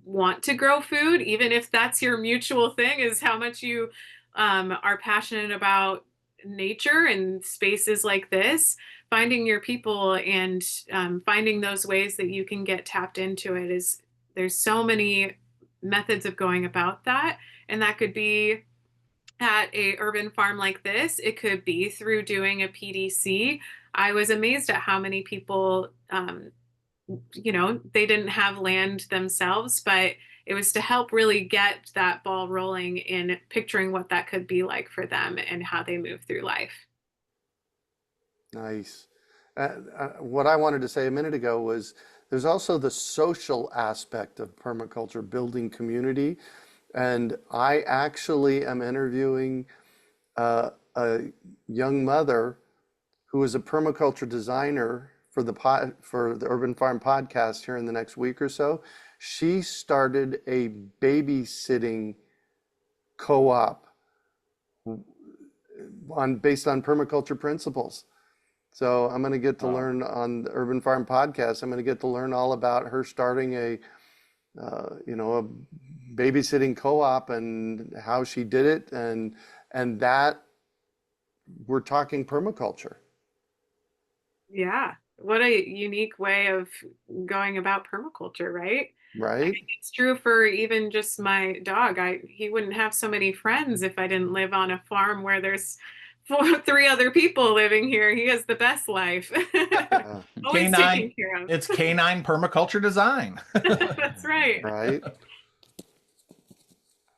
want to grow food, even if that's your mutual thing, is how much you are passionate about nature and spaces like this, finding your people and finding those ways that you can get tapped into it is, there's so many methods of going about that. And that could be at a urban farm like this. It could be through doing a PDC. I was amazed at how many people, they didn't have land themselves, but it was to help really get that ball rolling in picturing what that could be like for them and how they move through life. Nice. What I wanted to say a minute ago was there's also the social aspect of permaculture, building community. And I actually am interviewing a young mother who is a permaculture designer for the Urban Farm podcast here in the next week or so. She started a babysitting co-op based on permaculture principles. So I'm going to get to learn on the Urban Farm podcast. I'm going to get to learn all about her starting a babysitting co-op and how she did it, and that we're talking permaculture. Yeah. What a unique way of going about permaculture, right? Right. I think it's true for even just my dog. He wouldn't have so many friends if I didn't live on a farm where there's three other people living here. He has the best life. Always taken care of. It's canine permaculture design. That's right. Right.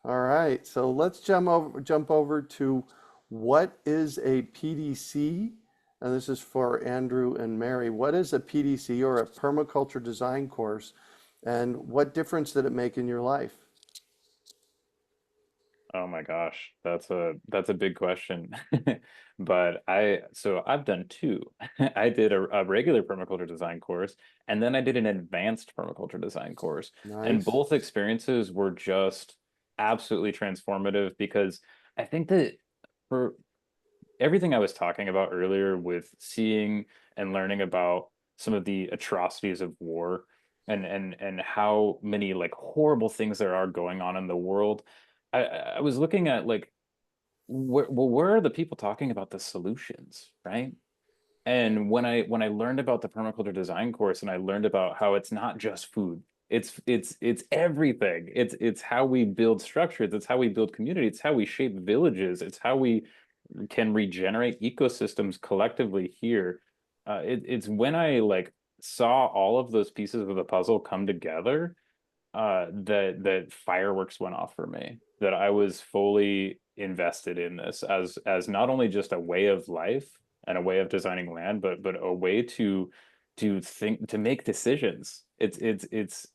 All right. So let's jump over to what is a PDC? And this is for Andrew and Mary. What is a PDC, or a permaculture design course, and what difference did it make in your life? Oh my gosh, that's a big question. But I've done two. I did a regular permaculture design course, and then I did an advanced permaculture design course. And Nice. both experiences were just absolutely transformative, because I think that for everything I was talking about earlier with seeing and learning about some of the atrocities of war and how many like horrible things there are going on in the world, I was looking at like where are the people talking about the solutions, right? And when I learned about the permaculture design course, and I learned about how it's not just food, it's everything. It's how we build structures, it's how we build community, it's how we shape villages, it's how we can regenerate ecosystems collectively here. It's when I like saw all of those pieces of the puzzle come together, that fireworks went off for me, that I was fully invested in this as not only just a way of life and a way of designing land, but a way to think, to make decisions. It's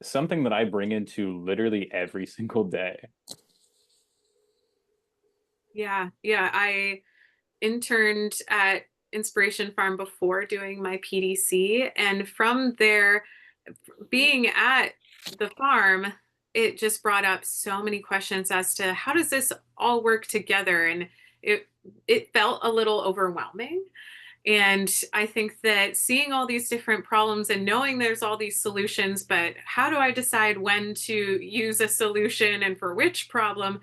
something that I bring into literally every single day. Yeah. I interned at Inspiration Farm before doing my PDC. And from there, being at the farm, it just brought up so many questions as to how does this all work together? And it felt a little overwhelming. And I think that seeing all these different problems and knowing there's all these solutions, but how do I decide when to use a solution and for which problem?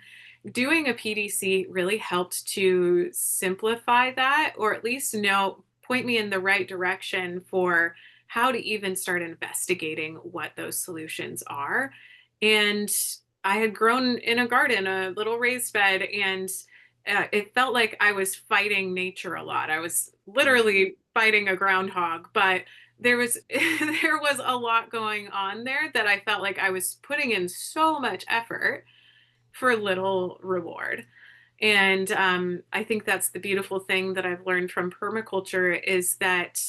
Doing a PDC really helped to simplify that, or at least point me in the right direction for how to even start investigating what those solutions are. And I had grown in a garden, a little raised bed, and it felt like I was fighting nature a lot. I was literally fighting a groundhog, but there was there was a lot going on there that I felt like I was putting in so much effort for little reward. And I think that's the beautiful thing that I've learned from permaculture is that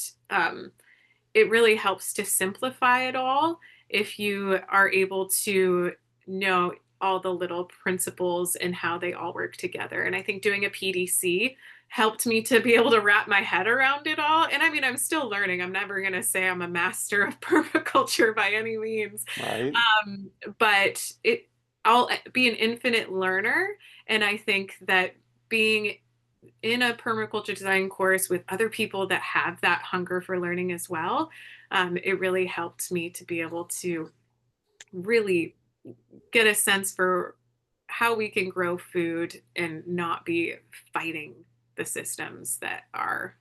it really helps to simplify it all if you are able to know all the little principles and how they all work together. And I think doing a PDC helped me to be able to wrap my head around it all. And I mean, I'm still learning. I'm never going to say I'm a master of permaculture by any means. Right. But I'll be an infinite learner. And I think that being in a permaculture design course with other people that have that hunger for learning as well, it really helped me to be able to really get a sense for how we can grow food and not be fighting the systems that are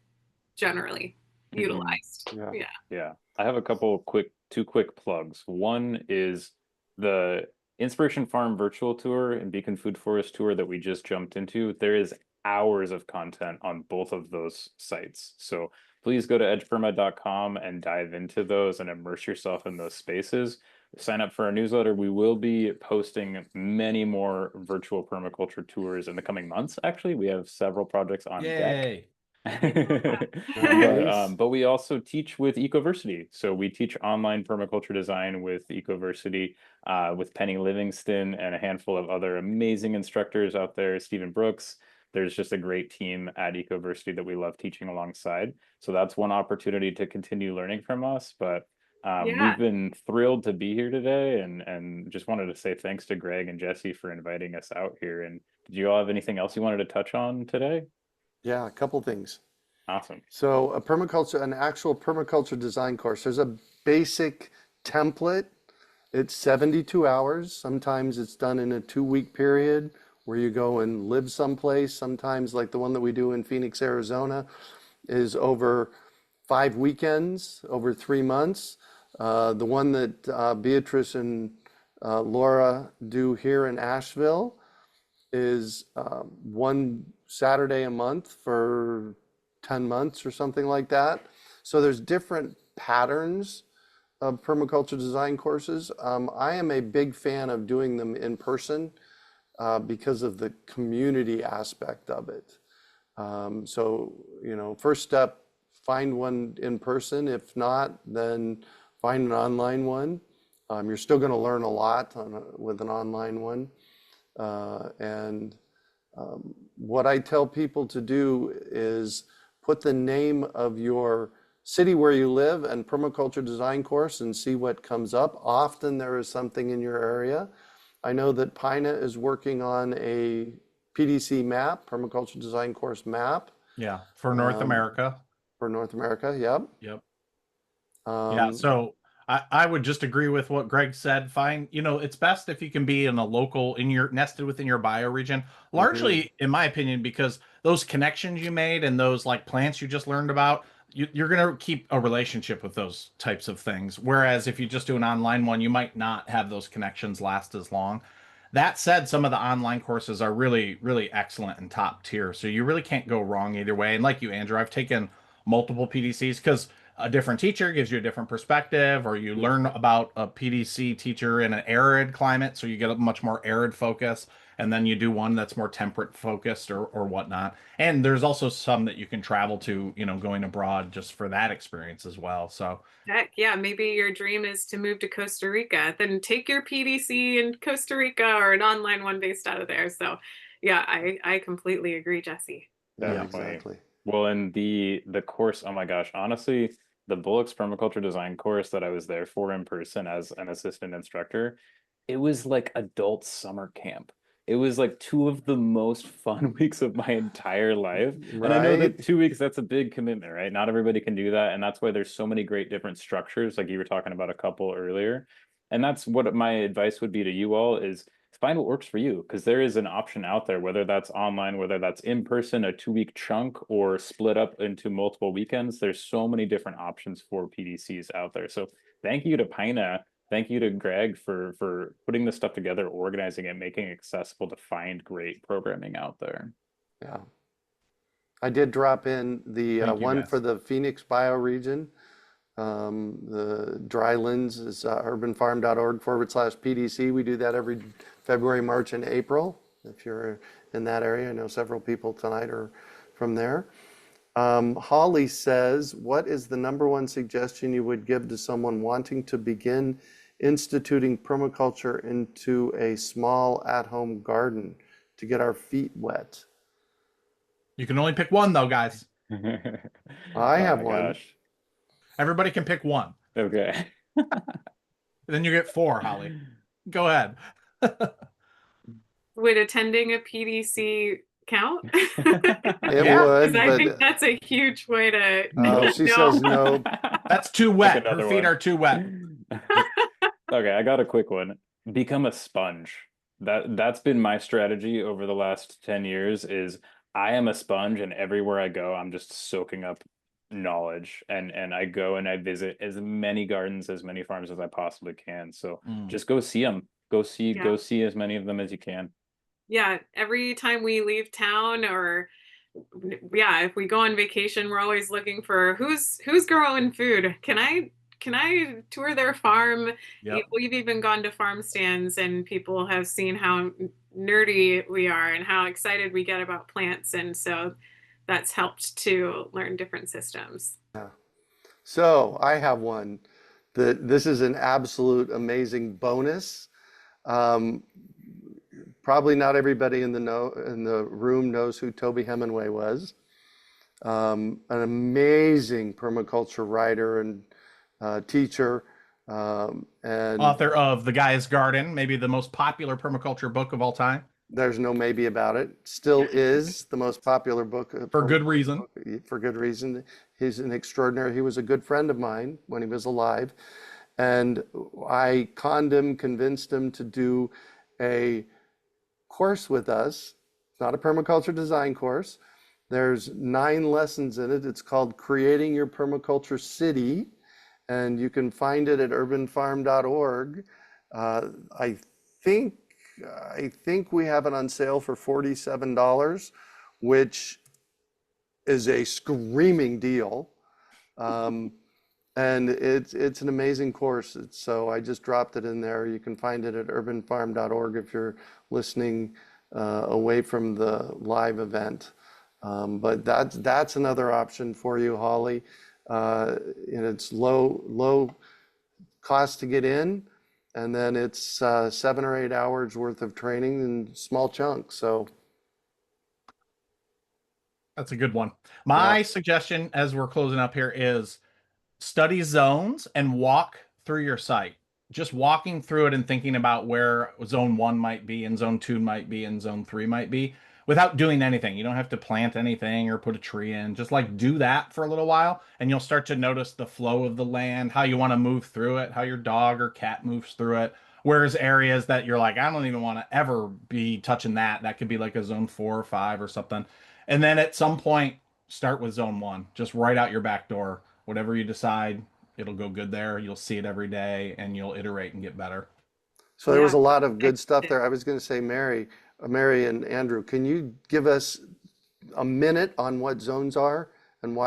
generally utilized. Yeah. Yeah. Yeah, I have a couple two quick plugs. One is the Inspiration Farm virtual tour and Beacon Food Forest tour that we just jumped into. There is hours of content on both of those sites. So please go to edgeperma.com and dive into those and immerse yourself in those spaces. Sign up for our newsletter. We will be posting many more virtual permaculture tours in the coming months. Actually, we have several projects on deck. Yay. Nice. But we also teach with Ecoversity. So we teach online permaculture design with Ecoversity, with Penny Livingston and a handful of other amazing instructors out there, Stephen Brooks. There's just a great team at Ecoversity that we love teaching alongside. So that's one opportunity to continue learning from us. But Yeah. we've been thrilled to be here today, and just wanted to say thanks to Greg and Jesse for inviting us out here. And did you all have anything else you wanted to touch on today? Yeah, a couple things. Awesome. So an actual permaculture design course, there's a basic template. It's 72 hours. Sometimes it's done in a 2-week period where you go and live someplace. Sometimes, like the one that we do in Phoenix, Arizona, is over 5 weekends, over 3 months. The one that Beatrice and Laura do here in Asheville is one Saturday a month for 10 months or something like that. So there's different patterns of permaculture design courses. I am a big fan of doing them in person because of the community aspect of it. So, first step, find one in person. If not, then find an online one. You're still going to learn a lot with an online one. What I tell people to do is put the name of your city where you live and permaculture design course and see what comes up. Often there is something in your area. I know that PINA is working on a PDC map, permaculture design course map. Yeah, for North America. For North America, yep. Yep. Yeah, so I would just agree with what Greg said. Fine, it's best if you can be in a local, nested within your bioregion, largely, in my opinion, because those connections you made and those like plants you just learned about, you're going to keep a relationship with those types of things. Whereas if you just do an online one, you might not have those connections last as long. That said, some of the online courses are really, really excellent and top tier. So you really can't go wrong either way. And like you, Andrew, I've taken multiple PDCs because a different teacher gives you a different perspective, or you learn about a PDC teacher in an arid climate, so you get a much more arid focus, and then you do one that's more temperate focused or whatnot. And there's also some that you can travel to, going abroad just for that experience as well. So Heck yeah, maybe your dream is to move to Costa Rica. Then take your PDC in Costa Rica or an online one based out of there. So yeah, I completely agree, Jesse. Yeah, Definitely. exactly. Well, and the course, oh my gosh, honestly, the Bullock's permaculture design course that I was there for in person as an assistant instructor, it was like adult summer camp. it was like two of the most fun weeks of my entire life. And I know Right? that 2 weeks, that's a big commitment, right? Not everybody can do that. And that's why there's so many great different structures, like you were talking about a couple earlier. And that's what my advice would be to you all is find what works for you, because there is an option out there, whether that's online, whether that's in person, a 2 week chunk, or split up into multiple weekends. There's so many different options for PDCs out there. So thank you to PINA. Thank you to Greg for putting this stuff together, organizing it, making it accessible to find great programming out there. Yeah. I did drop in the Thank you, one guys. for the Phoenix bioregion. The drylands is urbanfarm.org/PDC. We do that every February, March, and April. If you're in that area, I know several people tonight are from there. Holly says, what is the number one suggestion you would give to someone wanting to begin instituting permaculture into a small at-home garden to get our feet wet? You can only pick one though, guys. I Oh have my one. gosh. Everybody can pick one. Okay. Then you get four, Holly. Go ahead. Would attending a PDC count? It Yeah. would, Because I think but that's a huge way to oh, she says no. That's too Pick wet. Her another feet one. are too wet. Okay, I got a quick one. Become a sponge. That's been my strategy over the last 10 years is I am a sponge, and everywhere I go, I'm just soaking up knowledge, and I go and I visit as many gardens, as many farms as I possibly can. So just go see them. Go Yeah. see as many of them as you can. Yeah, every time we leave town or yeah, if we go on vacation, we're always looking for who's growing food. Can I tour their farm? Yep. We've even gone to farm stands and people have seen how nerdy we are and how excited we get about plants, and so that's helped to learn different systems. So I have one that this is an absolute amazing bonus. Probably not everybody in the room knows who Toby Hemingway was. An amazing permaculture writer and teacher, and Author of The Guy's Garden, maybe the most popular permaculture book of all time. there's no maybe about it. Still is the most popular book For good reason. For good reason. He's an extraordinary. He was a good friend of mine when he was alive, and I conned him, convinced him to do a course with us. It's not a permaculture design course. There's 9 lessons in it. It's called Creating Your Permaculture City, and you can find it at urbanfarm.org. I think we have it on sale for $47, which is a screaming deal. And it's an amazing course. So I just dropped it in there. You can find it at urbanfarm.org if you're listening away from the live event. But that's another option for you, Holly. And it's low cost to get in, and then it's 7 or 8 hours worth of training in small chunks. So That's a good one. My suggestion as we're closing up here is study zones and walk through your site. Just walking through it and thinking about where zone 1 might be and zone 2 might be and zone 3 might be without doing anything. You don't have to plant anything or put a tree in. Just like do that for a little while and you'll start to notice the flow of the land, how you want to move through it, how your dog or cat moves through it. Whereas areas that you're like, I don't even want to ever be touching that. That could be like a zone 4 or 5 or something. And then at some point, start with zone 1. Just right out your back door. Whatever you decide, it'll go good there. You'll see it every day and you'll iterate and get better. So there was a lot of good stuff there. I was going to say, Mary and Andrew, can you give us a minute on what zones are and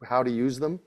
how to use them?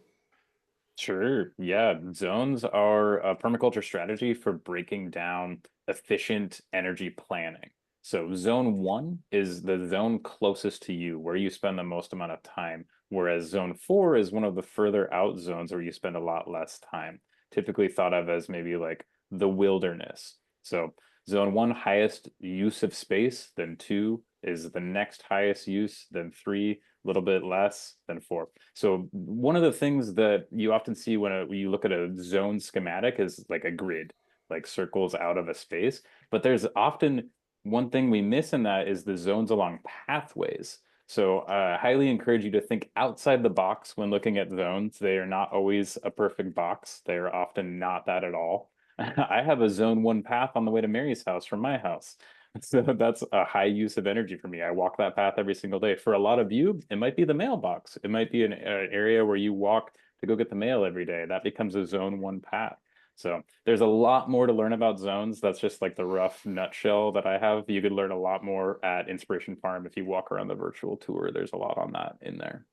Sure. Yeah. Zones are a permaculture strategy for breaking down efficient energy planning. So zone 1 is the zone closest to you, where you spend the most amount of time, whereas zone 4 is one of the further out zones where you spend a lot less time, typically thought of as maybe like the wilderness. So zone 1, highest use of space, then 2 is the next highest use, then 3, a little bit less, than 4. So one of the things that you often see when you look at a zone schematic is like a grid, like circles out of a space, but there's often one thing we miss in that is the zones along pathways. So I highly encourage you to think outside the box when looking at zones. They are not always a perfect box. They are often not that at all. I have a zone 1 path on the way to Mary's house from my house. So that's a high use of energy for me. I walk that path every single day. For a lot of you, it might be the mailbox. It might be an area where you walk to go get the mail every day. That becomes a zone 1 path. So there's a lot more to learn about zones. That's just like the rough nutshell that I have. You could learn a lot more at Inspiration Farm if you walk around the virtual tour. There's a lot on that in there.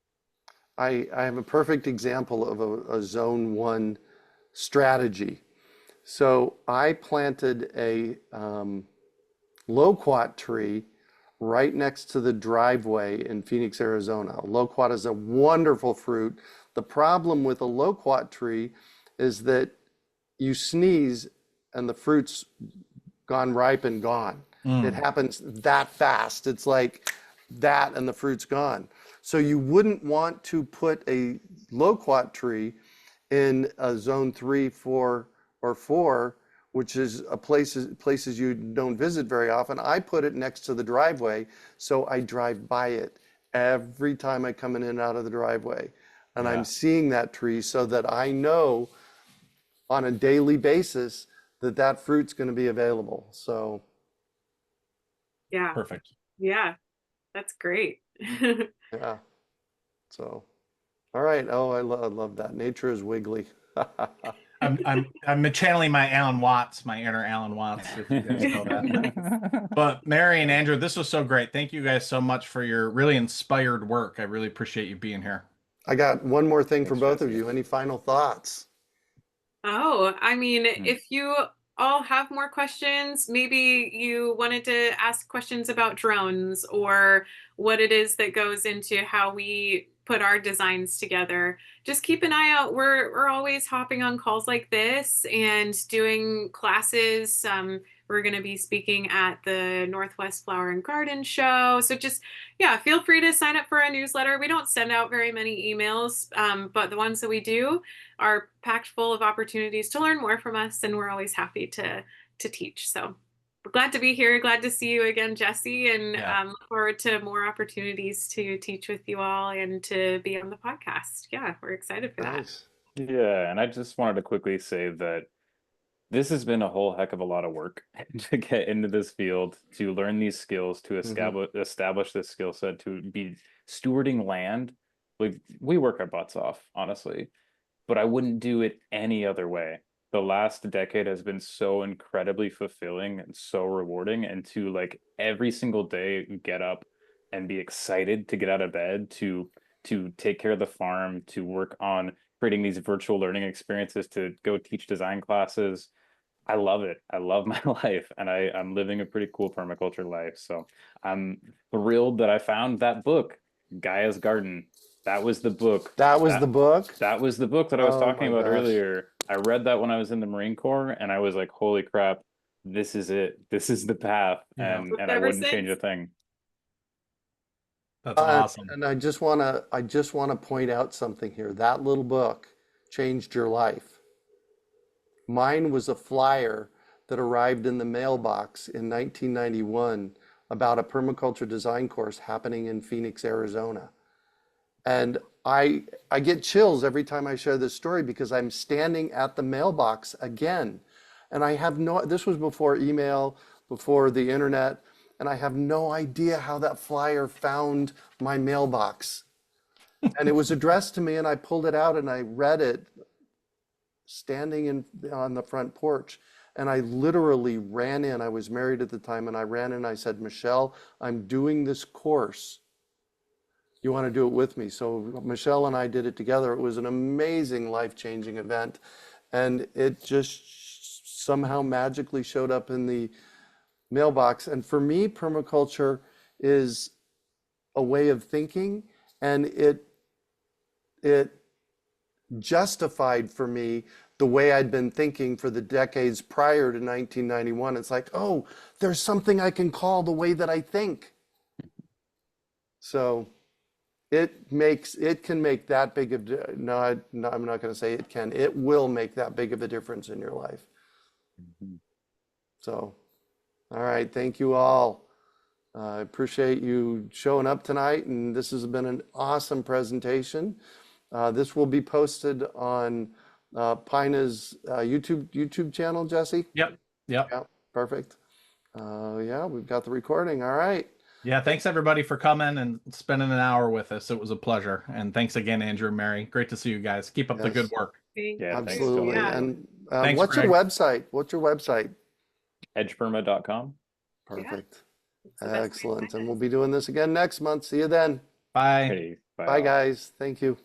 I have a perfect example of a zone 1 strategy. So I planted a loquat tree right next to the driveway in Phoenix, Arizona. Loquat is a wonderful fruit. The problem with a loquat tree is that you sneeze and the fruit's gone ripe and gone. It happens that fast. It's like that and the fruit's gone. So you wouldn't want to put a loquat tree in a zone 3, 4, or 4, which is a places you don't visit very often. I put it next to the driveway, so I drive by it every time I come in and out of the driveway. And I'm seeing that tree so that I know on a daily basis that that fruit's going to be available. So Yeah. Perfect. Yeah. That's great. yeah. So, all right. Oh, I love that. Nature is wiggly. I'm channeling my Alan Watts, my inner Alan Watts, if you guys know that. But Mary and Andrew, this was so great. Thank you guys so much for your really inspired work. I really appreciate you being here. I got one more thing for Thanks, both of Jesse. you. Any final thoughts? Oh, I mean, if you all have more questions, maybe you wanted to ask questions about drones or what it is that goes into how we put our designs together, just keep an eye out. We're always hopping on calls like this and doing classes. We're going to be speaking at the Northwest Flower and Garden Show. So just, yeah, feel free to sign up for our newsletter. We don't send out very many emails, but the ones that we do are packed full of opportunities to learn more from us, and we're always happy to teach. So we're glad to be here. Glad to see you again, Jesse, and look forward to more opportunities to teach with you all and to be on the podcast. Yeah, we're excited for that. Nice. Yeah, and I just wanted to quickly say that this has been a whole heck of a lot of work to get into this field, to learn these skills, to establish this skill set, to be stewarding land. Like, we work our butts off, honestly, but I wouldn't do it any other way. The last decade has been so incredibly fulfilling and so rewarding, and to like every single day get up and be excited to get out of bed, to take care of the farm, to work on creating these virtual learning experiences, to go teach design classes. I love it. I love my life, and I'm living a pretty cool permaculture life. So I'm thrilled that I found that book, Gaia's Garden. That was the book. That was the book? That was the book that I was Oh talking my about gosh. earlier. I read that when I was in the Marine Corps, and I was like, holy crap, this is it. This is the path. Yeah. And I Ever wouldn't change a since. thing. That's awesome. And I just want to point out something here. That little book changed your life. Mine was a flyer that arrived in the mailbox in 1991 about a permaculture design course happening in Phoenix, Arizona. And I get chills every time I share this story because I'm standing at the mailbox again. And I have this was before email, before the internet, and I have no idea how that flyer found my mailbox. And it was addressed to me, and I pulled it out and I read it standing on the front porch. And I literally ran in. I was married at the time, and I ran in. I said, Michelle, I'm doing this course. You want to do it with me? So Michelle and I did it together. It was an amazing, life-changing event. And it just somehow magically showed up in the mailbox. And for me, permaculture is a way of thinking, and it justified for me the way I'd been thinking for the decades prior to 1991. It's like, oh, there's something I can call the way that I think. So it can make that big of, no, I'm not going to say it can, it will make that big of a difference in your life. So, All right, thank you all. I appreciate you showing up tonight, and this has been an awesome presentation. This will be posted on PINA's YouTube channel, Jesse? Yep. Yep. Yeah, perfect. Yeah, we've got the recording. All right. Yeah, thanks everybody for coming and spending an hour with us. It was a pleasure. And thanks again, Andrew and Mary. Great to see you guys. Keep up the good Yes. work. Yeah, thanks, Absolutely. Dylan. Yeah. And Thanks, what's your Greg. website? What's your website? Edgeperma.com. Perfect. It's the best way to Excellent. find And us. we'll be doing this again next month. See you then. Bye. Hey, Bye, guys. Thank you.